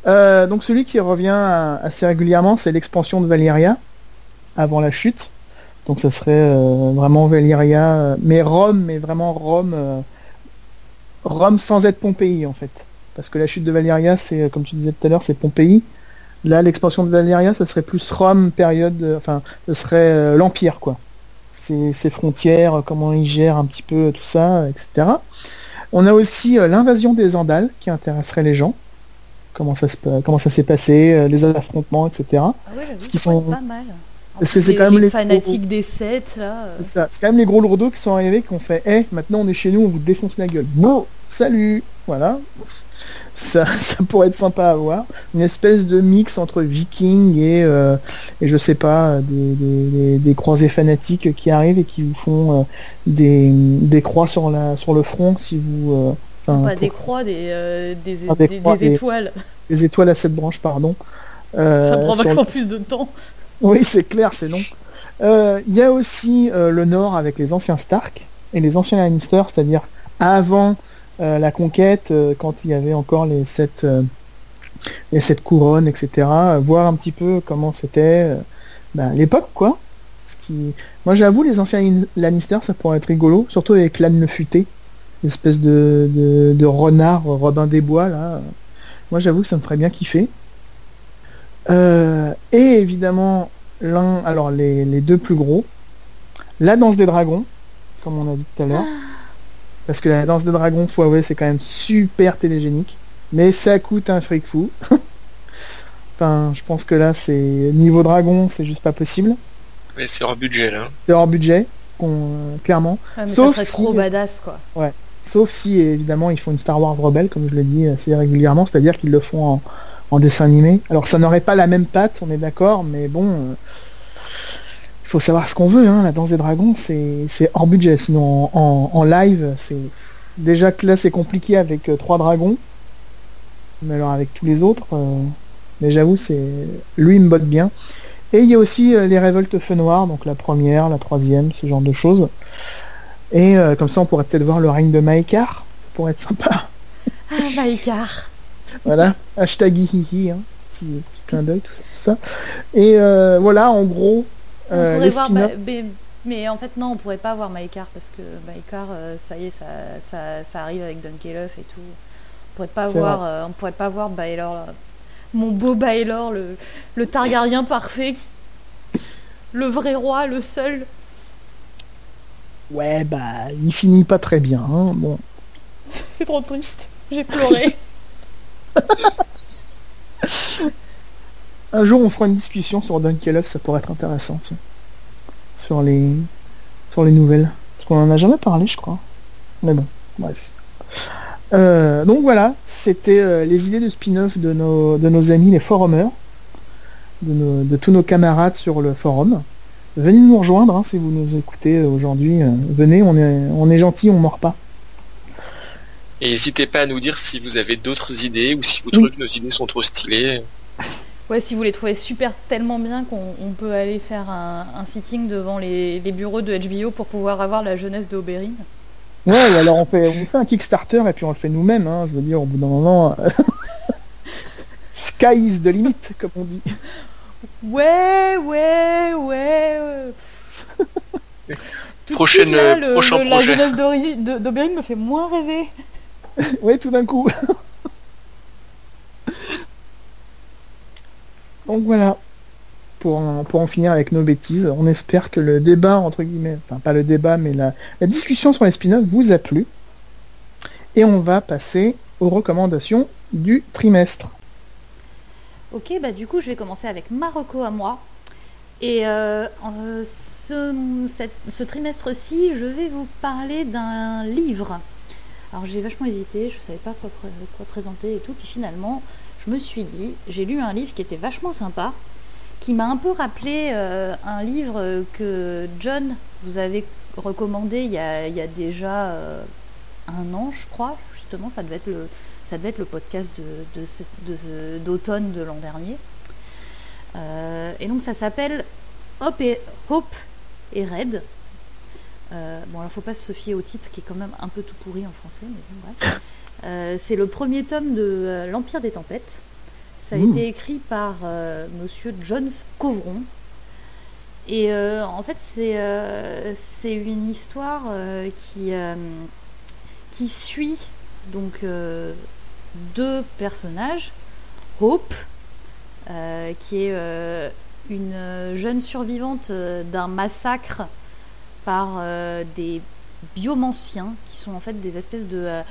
Donc celui qui revient assez régulièrement, c'est l'expansion de Valyria, avant la chute. Donc ça serait vraiment Valyria, mais Rome, mais vraiment Rome sans être Pompéi en fait. Parce que la chute de Valyria, c'est, comme tu disais tout à l'heure, c'est Pompéi. Là, l'expansion de Valyria, ça serait plus Rome, période... Enfin, ce serait l'Empire, quoi. Ses frontières, comment ils gèrent un petit peu tout ça, etc. On a aussi l'invasion des Andals, qui intéresserait les gens. Comment ça s'est passé, les affrontements, etc. Ah ouais, j'avoue, qui sont pas mal. Parce que c'est quand même les fanatiques des 7 là. C'est quand même les gros lourdeaux qui sont arrivés, qui ont fait maintenant on est chez nous, on vous défonce la gueule. Bon, salut. Voilà. Ça pourrait être sympa à voir. Une espèce de mix entre vikings et je sais pas, des croisés fanatiques qui arrivent et qui vous font des croix sur le front si vous. Des croix, des étoiles. Des étoiles à 7 branches, pardon. Ça prend vachement plus de temps. Oui, c'est clair, c'est long. Il y a aussi le Nord avec les anciens Stark et les anciens Lannister, c'est-à-dire avant la conquête, quand il y avait encore les sept couronnes, etc. Voir un petit peu comment c'était l'époque, quoi. Moi, j'avoue, les anciens Lannister, ça pourrait être rigolo, surtout avec l'âne le futé, l'espèce de renard Robin des Bois, là. Moi, j'avoue que ça me ferait bien kiffer. Et évidemment les deux plus gros, la danse des dragons, comme on a dit tout à l'heure, parce que la danse des dragons, faut avouer, c'est quand même super télégénique, mais ça coûte un fric fou. Enfin, je pense que là, c'est niveau dragon, c'est juste pas possible. Mais c'est hors budget là. C'est hors budget, clairement. Ouais, mais sauf ça serait trop badass, quoi. Ouais. Sauf si évidemment ils font une Star Wars rebelle, comme je le dis assez régulièrement, c'est-à-dire qu'ils le font en dessin animé. Alors ça n'aurait pas la même patte, on est d'accord, mais bon, il faut savoir ce qu'on veut, hein. La danse des dragons, c'est hors budget, sinon en live, c'est déjà que là c'est compliqué avec 3 dragons, mais alors avec tous les autres, mais j'avoue, lui il me botte bien. Et il y a aussi les révoltes feu noir, donc la première, la troisième, ce genre de choses. Et comme ça on pourrait peut-être voir le règne de Maekar, ça pourrait être sympa. Ah, Maekar. Voilà, hashtag hihi, hein. Petit clin d'œil, tout ça. Et voilà, en gros, on pourrait voir Mais en fait, non, on pourrait pas avoir Maekar parce que Maekar, ça y est, ça arrive avec Dunkelhoff et tout. On pourrait pas avoir Baelor, mon beau Baelor, le Targaryen parfait, le vrai roi, le seul. Ouais, il finit pas très bien, hein. Bon. C'est trop triste. J'ai pleuré. Un jour, on fera une discussion sur Dunkelhoff, ça pourrait être intéressant, tiens. Sur les nouvelles. Parce qu'on en a jamais parlé, je crois. Mais bon, bref. Donc voilà, c'était les idées de spin-off de nos amis les forumers, de tous nos camarades sur le forum. Venez nous rejoindre, hein, si vous nous écoutez aujourd'hui. Venez, on est gentils, on mord pas. Et n'hésitez pas à nous dire si vous avez d'autres idées ou si vous trouvez que nos idées sont trop stylées. Ouais, si vous les trouvez tellement bien qu'on peut aller faire un sitting devant les bureaux de HBO pour pouvoir avoir la jeunesse de Oberyn. Ouais, ou alors on fait un Kickstarter et puis on le fait nous-mêmes, hein, je veux dire, au bout d'un moment... Sky is the limit, comme on dit. Ouais. Prochain projet. La jeunesse d'Oberyn me fait moins rêver. Ouais, tout d'un coup. Donc voilà, pour en finir avec nos bêtises, on espère que le débat, entre guillemets, enfin pas le débat, mais la discussion sur les spin-offs vous a plu. Et on va passer aux recommandations du trimestre. Ok, du coup je vais commencer avec ma reco à moi. Et ce trimestre-ci, je vais vous parler d'un livre. Alors j'ai vachement hésité, je savais pas quoi présenter et tout, puis finalement... Je me suis dit, j'ai lu un livre qui était vachement sympa, qui m'a un peu rappelé un livre que John vous avait recommandé il y a déjà un an, je crois. Justement, ça devait être le podcast d'automne de l'an dernier. Et donc ça s'appelle Hope et Red. Bon, alors faut pas se fier au titre qui est quand même un peu tout pourri en français, mais bon, bref. C'est le premier tome de l'Empire des Tempêtes. Ça a été écrit par monsieur John Scovron. Et en fait, c'est une histoire qui suit donc deux personnages. Hope, qui est une jeune survivante d'un massacre par des biomanciens, qui sont en fait des espèces de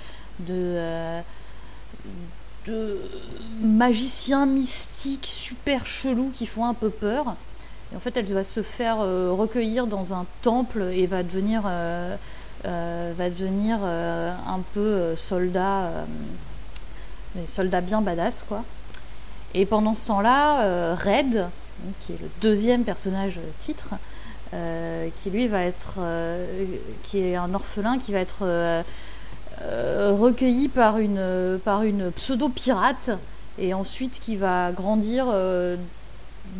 magiciens mystiques super chelous qui font un peu peur. Et en fait, elle va se faire recueillir dans un temple et va devenir un peu soldat bien badass, quoi. Et pendant ce temps-là, Red, qui est le deuxième personnage titre, qui lui va être qui est un orphelin qui va être recueilli par une pseudo-pirate et ensuite qui va grandir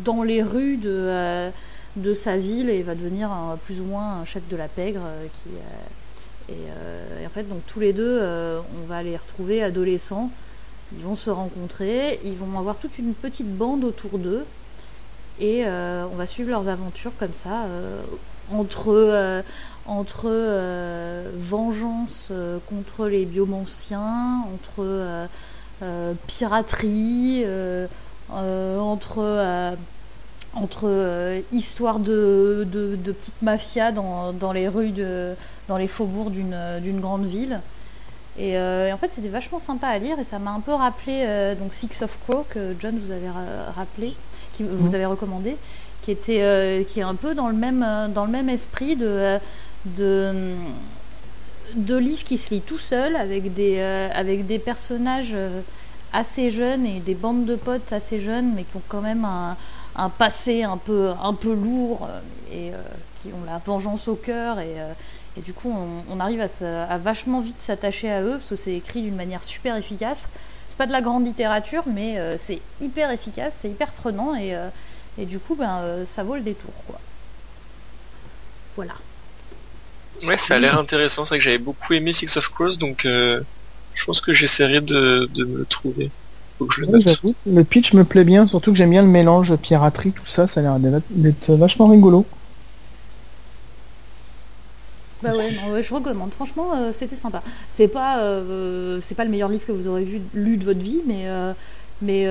dans les rues de sa ville et va devenir plus ou moins un chef de la pègre et en fait donc tous les deux on va les retrouver adolescents, ils vont se rencontrer, ils vont avoir toute une petite bande autour d'eux et on va suivre leurs aventures comme ça entre vengeance contre les biomanciens, entre piraterie, entre histoire de petites mafias dans les rues dans les faubourgs d'une grande ville. Et en fait c'était vachement sympa à lire et ça m'a un peu rappelé donc Six of Crow que John vous avait rappelé, qui vous avait recommandé, qui est un peu dans le même esprit de livres qui se lit tout seul avec des personnages assez jeunes et des bandes de potes assez jeunes mais qui ont quand même un passé un peu lourd et qui ont la vengeance au cœur et du coup on arrive à vachement vite s'attacher à eux parce que c'est écrit d'une manière super efficace. C'est pas de la grande littérature mais c'est hyper efficace, c'est hyper prenant et du coup ça vaut le détour, quoi. Voilà. Ouais, ça a l'air intéressant, c'est vrai que j'avais beaucoup aimé Six of Crows, donc je pense que j'essaierai de me le trouver. Faut que je le note. J'avoue, le pitch me plaît bien, surtout que j'aime bien le mélange piraterie, tout ça, ça a l'air d'être vachement rigolo. Bah ouais, non, ouais, je recommande. Franchement, c'était sympa. C'est pas le meilleur livre que vous aurez lu de votre vie, mais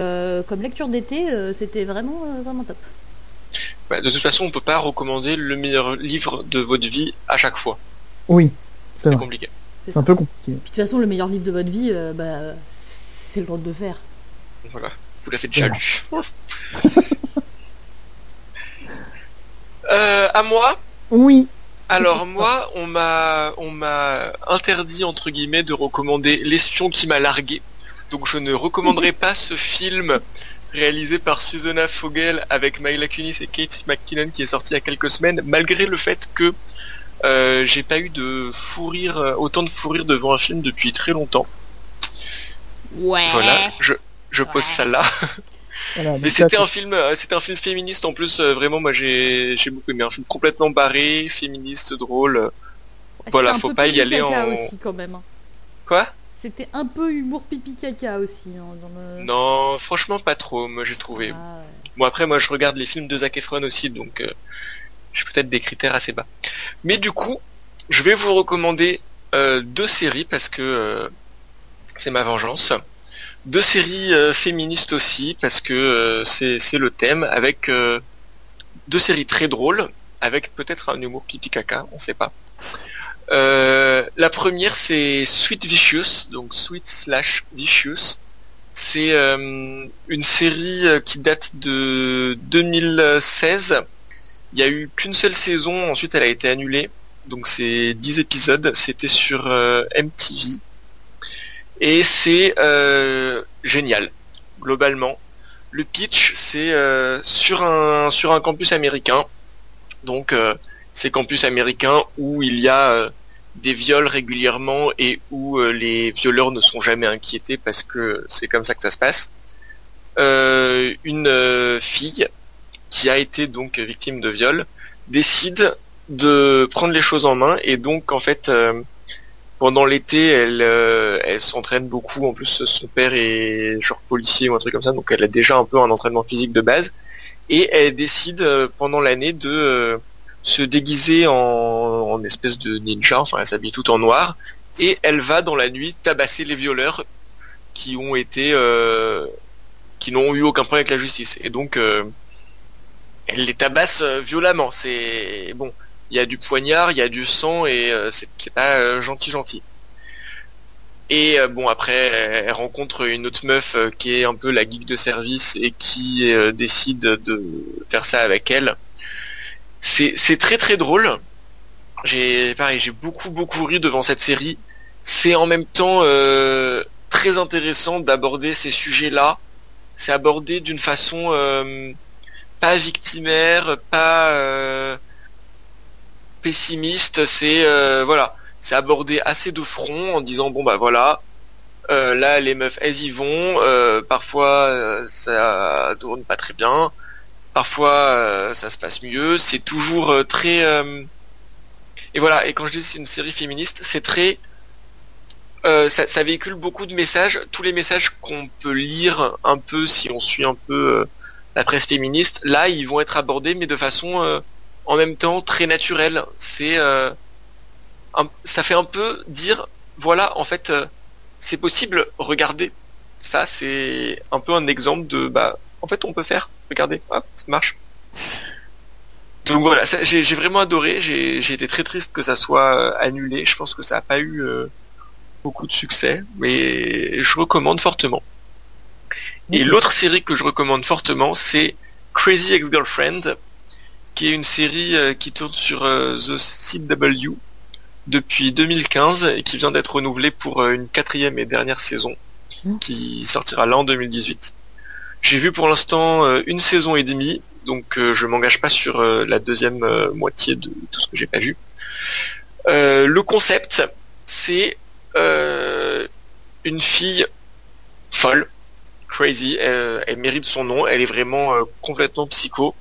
comme lecture d'été, c'était vraiment top. Bah, de toute façon, on peut pas recommander le meilleur livre de votre vie à chaque fois. Oui, c'est vrai. Compliqué. C'est un peu compliqué. Puis de toute façon, le meilleur livre de votre vie, c'est le droit de le faire. Voilà, vous l'avez déjà lu. À moi. Oui. Alors moi, on m'a interdit entre guillemets de recommander L'espion qui m'a largué. Donc je ne recommanderai pas ce film réalisé par Susanna Fogel avec Mila Kunis et Kate McKinnon qui est sorti il y a quelques semaines, malgré le fait que j'ai pas eu autant de fou rire devant un film depuis très longtemps. Ouais. Voilà, je pose ça là. Voilà, Mais c'était un film féministe en plus. Vraiment, moi j'ai beaucoup aimé. Un film complètement barré, féministe, drôle. Voilà, faut pas y aller en. Aussi, quand même. Quoi ? C'était un peu humour pipi caca aussi. Non, franchement pas trop. Moi j'ai trouvé. Ouais. Bon après, moi je regarde les films de Zac Efron aussi, donc j'ai peut-être des critères assez bas. Mais du coup, je vais vous recommander 2 séries parce que c'est ma vengeance. 2 séries féministes aussi parce que c'est le thème, avec 2 séries très drôles avec peut-être un humour pipi caca, on sait pas. La première c'est Sweet Vicious, donc Sweet/Vicious. C'est une série qui date de 2016. Il y a eu qu'une seule saison, ensuite elle a été annulée. Donc c'est 10 épisodes, c'était sur MTV. Et c'est génial, globalement. Le pitch, c'est sur un campus américain. Donc c'est campus américain où il y a des viols régulièrement et où les violeurs ne sont jamais inquiétés parce que c'est comme ça que ça se passe. Une fille qui a été donc victime de viol décide de prendre les choses en main et donc en fait pendant l'été elle s'entraîne beaucoup. En plus son père est genre policier ou un truc comme ça, donc elle a déjà un peu un entraînement physique de base et elle décide pendant l'année de se déguiser en espèce de ninja. Enfin elle s'habille tout en noir et elle va dans la nuit tabasser les violeurs qui n'ont eu aucun problème avec la justice et donc elle les tabasse violemment. C'est bon, il y a du poignard, il y a du sang et c'est pas gentil. Et bon après elle rencontre une autre meuf qui est un peu la geek de service et qui décide de faire ça avec elle. C'est très très drôle. J'ai beaucoup ri devant cette série. C'est en même temps très intéressant d'aborder ces sujets-là. C'est abordé d'une façon pas victimaire, pas pessimiste. C'est voilà, c'est abordé assez de front en disant bon bah voilà, là les meufs elles y vont. Parfois ça tourne pas très bien. Parfois ça se passe mieux. C'est toujours très et voilà. Et quand je dis c'est une série féministe, c'est très ça véhicule beaucoup de messages, tous les messages qu'on peut lire un peu si on suit un peu la presse féministe, là ils vont être abordés mais de façon en même temps très naturelle. C'est ça fait un peu dire voilà en fait c'est possible, regardez. Ça c'est un peu un exemple de bah en fait on peut faire, regardez, hop, ça marche. Donc voilà, j'ai vraiment adoré, j'ai été très triste que ça soit annulé, je pense que ça n'a pas eu beaucoup de succès, mais je recommande fortement. Et l'autre série que je recommande fortement, c'est Crazy Ex-Girlfriend, qui est une série qui tourne sur The CW depuis 2015 et qui vient d'être renouvelée pour une 4e et dernière saison, qui sortira là en 2018. J'ai vu pour l'instant 1 saison et demie, donc je m'engage pas sur la deuxième moitié de tout ce que j'ai pas vu. Le concept, c'est une fille folle, crazy, elle mérite son nom, elle est vraiment complètement psycho,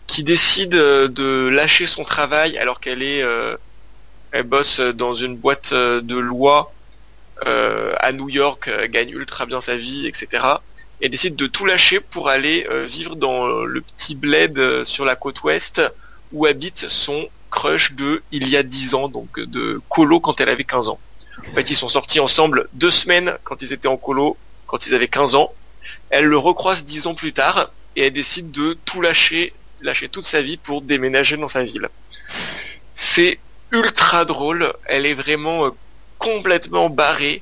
qui décide de lâcher son travail alors qu'elle elle bosse dans une boîte de loi à New York, gagne ultra bien sa vie, etc. Et décide de tout lâcher pour aller vivre dans le petit bled sur la côte ouest où habite son crush de il y a 10 ans, donc de colo quand elle avait 15 ans. En fait, ils sont sortis ensemble 2 semaines quand ils étaient en colo, quand ils avaient 15 ans. Elle le recroise 10 ans plus tard et elle décide de tout lâcher toute sa vie pour déménager dans sa ville. C'est ultra drôle, elle est vraiment complètement barrée.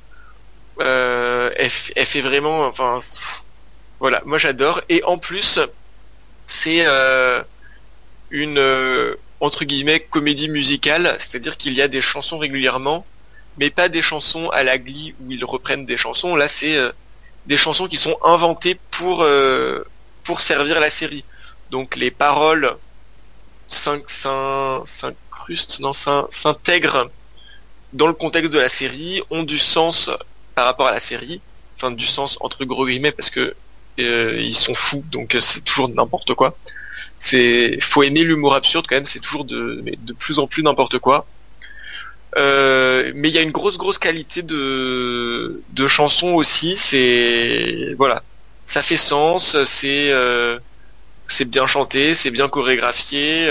Elle fait vraiment, enfin, voilà, moi j'adore. Et en plus, c'est une entre guillemets comédie musicale, c'est-à-dire qu'il y a des chansons régulièrement, mais pas des chansons à la Glee où ils reprennent des chansons. Là, c'est des chansons qui sont inventées pour servir la série. Donc les paroles s'intègrent dans le contexte de la série, ont du sens par rapport à la série, enfin du sens entre gros guillemets parce que ils sont fous, donc c'est toujours n'importe quoi. Faut aimer l'humour absurde quand même, c'est toujours de plus en plus n'importe quoi. Mais il y a une grosse qualité de chansons aussi, voilà, ça fait sens, c'est bien chanté, c'est bien chorégraphié,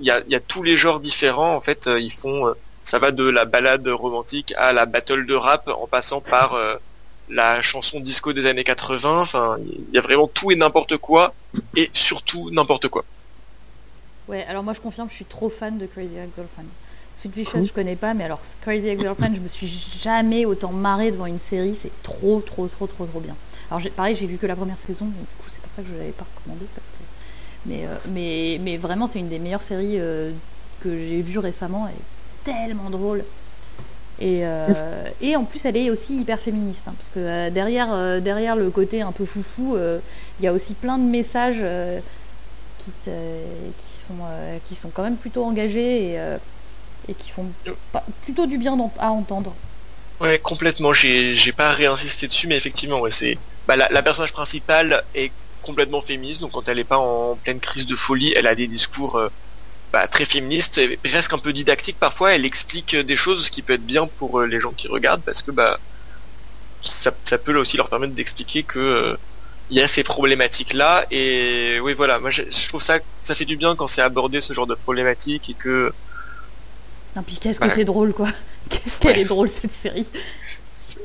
il y a tous les genres différents en fait, ils font ça va de la ballade romantique à la battle de rap en passant par la chanson disco des années 80, enfin il y a vraiment tout et n'importe quoi et surtout n'importe quoi. Ouais, alors moi je confirme, je suis trop fan de Crazy Ex-Girlfriend. Sweet Vicious je connais pas, mais alors Crazy Ex-Girlfriend, je me suis jamais autant marrée devant une série, c'est trop bien. Alors pareil, j'ai vu que la première saison, donc du coup c'est pour ça que je l'avais pas recommandé parce que mais vraiment c'est une des meilleures séries que j'ai vues récemment, elle est tellement drôle. Et en plus elle est aussi hyper féministe, hein, parce que derrière le côté un peu foufou, il y a aussi plein de messages qui sont quand même plutôt engagés et qui font plutôt du bien à entendre. Ouais, complètement, j'ai pas réinsisté dessus, mais effectivement, ouais, la personnage principale est complètement féministe, donc quand elle est pas en pleine crise de folie, elle a des discours très féministe, et presque un peu didactique parfois. Elle explique des choses qui peut être bien pour les gens qui regardent, parce que ça peut aussi leur permettre d'expliquer que il y a ces problématiques là. Et oui, voilà, moi je trouve ça fait du bien quand c'est abordé ce genre de problématiques et que non, puis qu'est-ce que c'est drôle quoi. Qu'est-ce qu'elle est drôle cette série.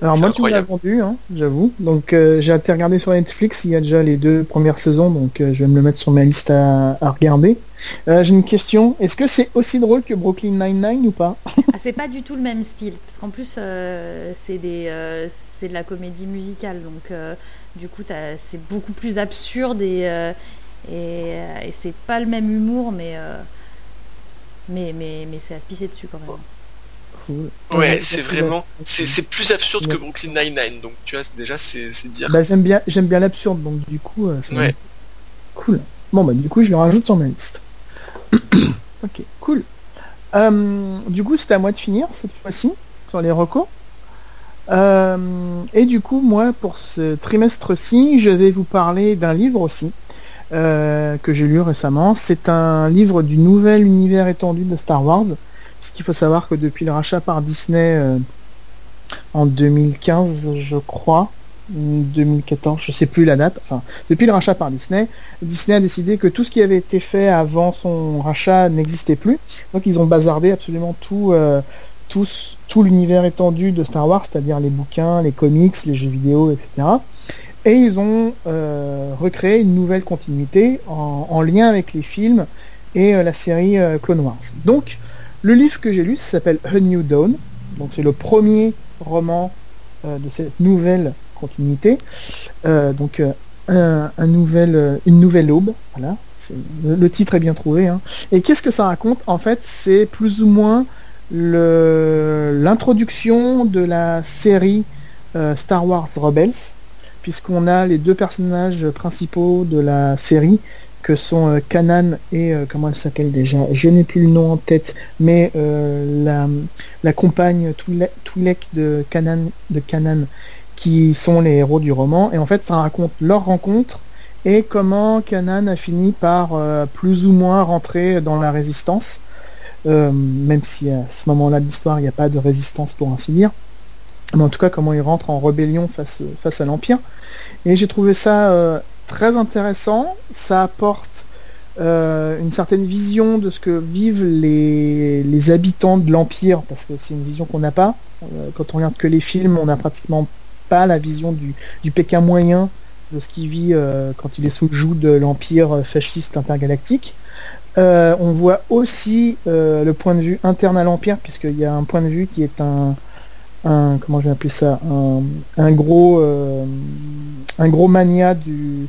Alors moi tu me l'as vendu, hein, j'avoue. Donc j'ai été regarder sur Netflix, il y a déjà les 2 premières saisons, donc je vais me le mettre sur ma liste à regarder. J'ai une question, est-ce que c'est aussi drôle que Brooklyn Nine-Nine ou pas? C'est pas du tout le même style, parce qu'en plus c'est de la comédie musicale, donc du coup c'est beaucoup plus absurde et c'est pas le même humour, mais c'est à se pisser dessus quand même. Ouais, c'est vraiment c'est plus absurde que Brooklyn Nine-Nine, donc tu vois déjà c'est dire. J'aime bien l'absurde, donc du coup ouais. Cool. Bon du coup je le rajoute sur ma liste. Ok, cool. Du coup c'était à moi de finir cette fois-ci sur les recos. Et du coup moi pour ce trimestre-ci je vais vous parler d'un livre aussi que j'ai lu récemment. C'est un livre du nouvel univers étendu de Star Wars. Parce qu'il faut savoir que depuis le rachat par Disney en 2015, je crois, 2014, je sais plus la date, enfin, depuis le rachat par Disney a décidé que tout ce qui avait été fait avant son rachat n'existait plus. Donc ils ont bazardé absolument tout l'univers étendu de Star Wars, c'est-à-dire les bouquins, les comics, les jeux vidéo, etc. Et ils ont recréé une nouvelle continuité en lien avec les films et la série Clone Wars. Donc, le livre que j'ai lu, ça s'appelle A New Dawn. Donc c'est le premier roman de cette nouvelle continuité. Donc une nouvelle aube. Voilà. Le titre est bien trouvé. Hein. Et qu'est-ce que ça raconte? En fait, c'est plus ou moins l'introduction de la série Star Wars Rebels, puisqu'on a les 2 personnages principaux de la série, que sont Kanan et comment elle s'appelle déjà, je n'ai plus le nom en tête, mais la compagne Twi'lek de Kanan, qui sont les héros du roman. Et en fait ça raconte leur rencontre et comment Kanan a fini par plus ou moins rentrer dans la résistance, même si à ce moment-là de l'histoire il n'y a pas de résistance pour ainsi dire, mais en tout cas comment il rentre en rébellion face à l'Empire. Et j'ai trouvé ça très intéressant. Ça apporte une certaine vision de ce que vivent les habitants de l'Empire, parce que c'est une vision qu'on n'a pas. Quand on regarde que les films, on n'a pratiquement pas la vision du Pékin moyen, de ce qu'il vit quand il est sous le joug de l'Empire fasciste intergalactique. On voit aussi le point de vue interne à l'Empire, puisqu'il y a un point de vue qui est un comment je vais appeler ça, un gros mania du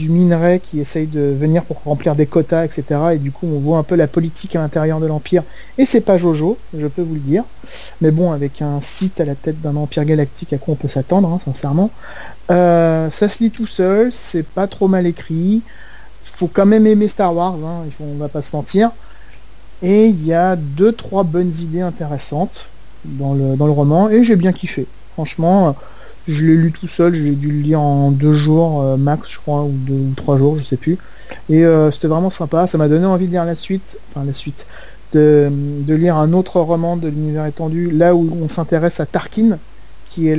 minerai qui essaye de venir pour remplir des quotas, etc. Et du coup, on voit un peu la politique à l'intérieur de l'Empire. Et c'est pas Jojo, je peux vous le dire. Mais bon, avec un Sith à la tête d'un Empire galactique, à quoi on peut s'attendre, hein, sincèrement. Ça se lit tout seul, c'est pas trop mal écrit. Faut quand même aimer Star Wars, hein, on va pas se mentir. Et il y a 2-3 bonnes idées intéressantes dans le roman, et j'ai bien kiffé. Franchement, je l'ai lu tout seul, j'ai dû le lire en 2 jours max, je crois, ou 2 ou 3 jours, je sais plus. Et c'était vraiment sympa, ça m'a donné envie de lire la suite, de lire un autre roman de l'univers étendu, là où on s'intéresse à Tarkin, qui est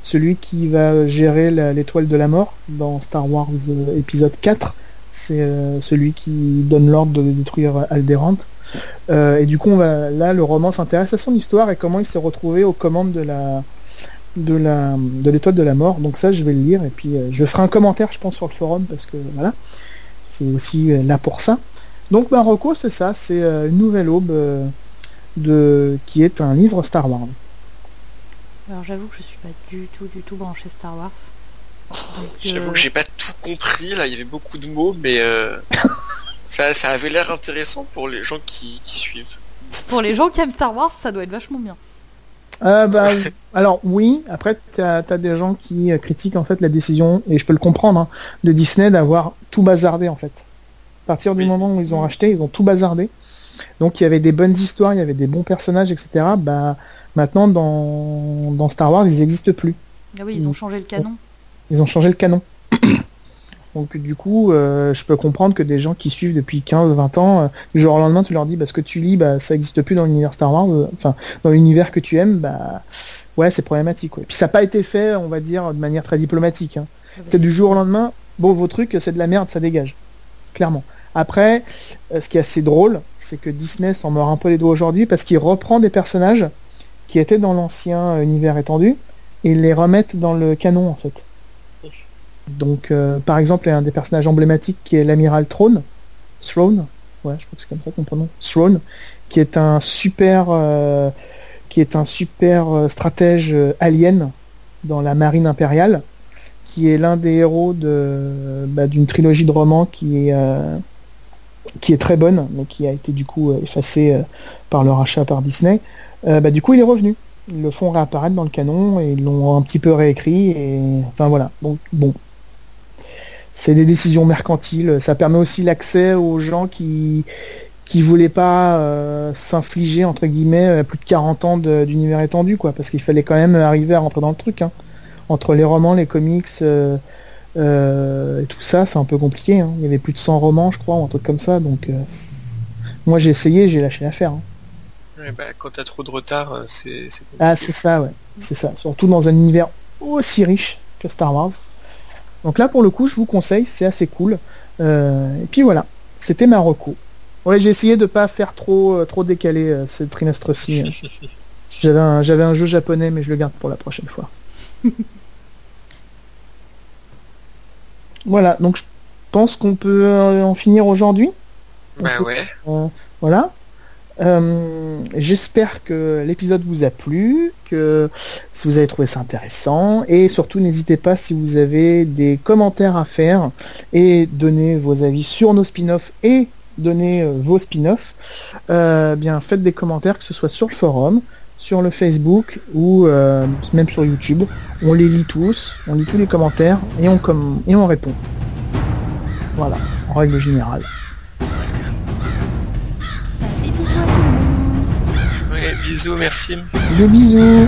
celui qui va gérer l'étoile de la mort dans Star Wars épisode 4. C'est celui qui donne l'ordre de détruire Alderaan. Et du coup, là, le roman s'intéresse à son histoire et comment il s'est retrouvé aux commandes de l'étoile de la mort. Donc ça, je vais le lire et puis je ferai un commentaire, je pense, sur le forum parce que voilà, c'est aussi là pour ça. Donc Marocco, c'est ça, c'est une nouvelle aube qui est un livre Star Wars. Alors j'avoue que je suis pas du tout branchée Star Wars. Donc, j'avoue que j'ai pas tout compris, là il y avait beaucoup de mots, mais ça avait l'air intéressant pour les gens qui suivent. Pour les gens qui aiment Star Wars, ça doit être vachement bien. Alors oui, après t'as des gens qui critiquent en fait la décision, et je peux le comprendre, hein, de Disney d'avoir tout bazardé en fait. À partir du moment où ils ont racheté, ils ont tout bazardé. Donc il y avait des bonnes histoires, il y avait des bons personnages, etc. Maintenant dans Star Wars, ils n'existent plus. Ah oui, ils ont changé le canon. Ils ont changé le canon. Donc du coup, je peux comprendre que des gens qui suivent depuis 15-20 ans, du jour au lendemain, tu leur dis ce que tu lis, ça n'existe plus dans l'univers Star Wars, enfin dans l'univers que tu aimes, ouais, c'est problématique. Ouais. Puis ça n'a pas été fait, on va dire, de manière très diplomatique. Hein. C'est du jour au lendemain, bon, vos trucs, c'est de la merde, ça dégage. Clairement. Après, ce qui est assez drôle, c'est que Disney s'en mord un peu les doigts aujourd'hui parce qu'il reprend des personnages qui étaient dans l'ancien univers étendu et les remettent dans le canon en fait. Donc, par exemple, il y a un des personnages emblématiques qui est l'amiral Thrawn, ouais, je crois que c'est comme ça qu'on prononce, Thrawn, qui est un super stratège alien dans la marine impériale, qui est l'un des héros d'une trilogie de romans qui est très bonne, mais qui a été du coup effacée par le rachat par Disney. Du coup, il est revenu. Ils le font réapparaître dans le canon et ils l'ont un petit peu réécrit. Et enfin voilà. Donc bon, c'est des décisions mercantiles. Ça permet aussi l'accès aux gens qui voulaient pas s'infliger entre guillemets plus de 40 ans d'univers étendu, quoi, parce qu'il fallait quand même arriver à rentrer dans le truc. Hein. Entre les romans, les comics et tout ça, c'est un peu compliqué. Hein. Il y avait plus de 100 romans, je crois, ou un truc comme ça. Donc, moi, j'ai essayé, j'ai lâché l'affaire. Hein. Ouais, quand t'as trop de retard, c'est compliqué. Ah, c'est ça, ouais. C'est ça. Surtout dans un univers aussi riche que Star Wars. Donc là, pour le coup, je vous conseille, c'est assez cool. Et puis voilà, c'était ma reco. Ouais, j'ai essayé de pas faire trop décalé ce trimestre-ci. J'avais un jeu japonais, mais je le garde pour la prochaine fois. Voilà, donc je pense qu'on peut en finir aujourd'hui. Ouais. Voilà. J'espère que l'épisode vous a plu, que si vous avez trouvé ça intéressant, et surtout n'hésitez pas si vous avez des commentaires à faire et donner vos avis sur nos spin-offs et donner vos spin-offs. Bien faites des commentaires, que ce soit sur le forum, sur le Facebook ou même sur YouTube. On les lit tous, on lit tous les commentaires et on répond. Voilà, en règle générale. Ouais, bisous, merci. Des bisous.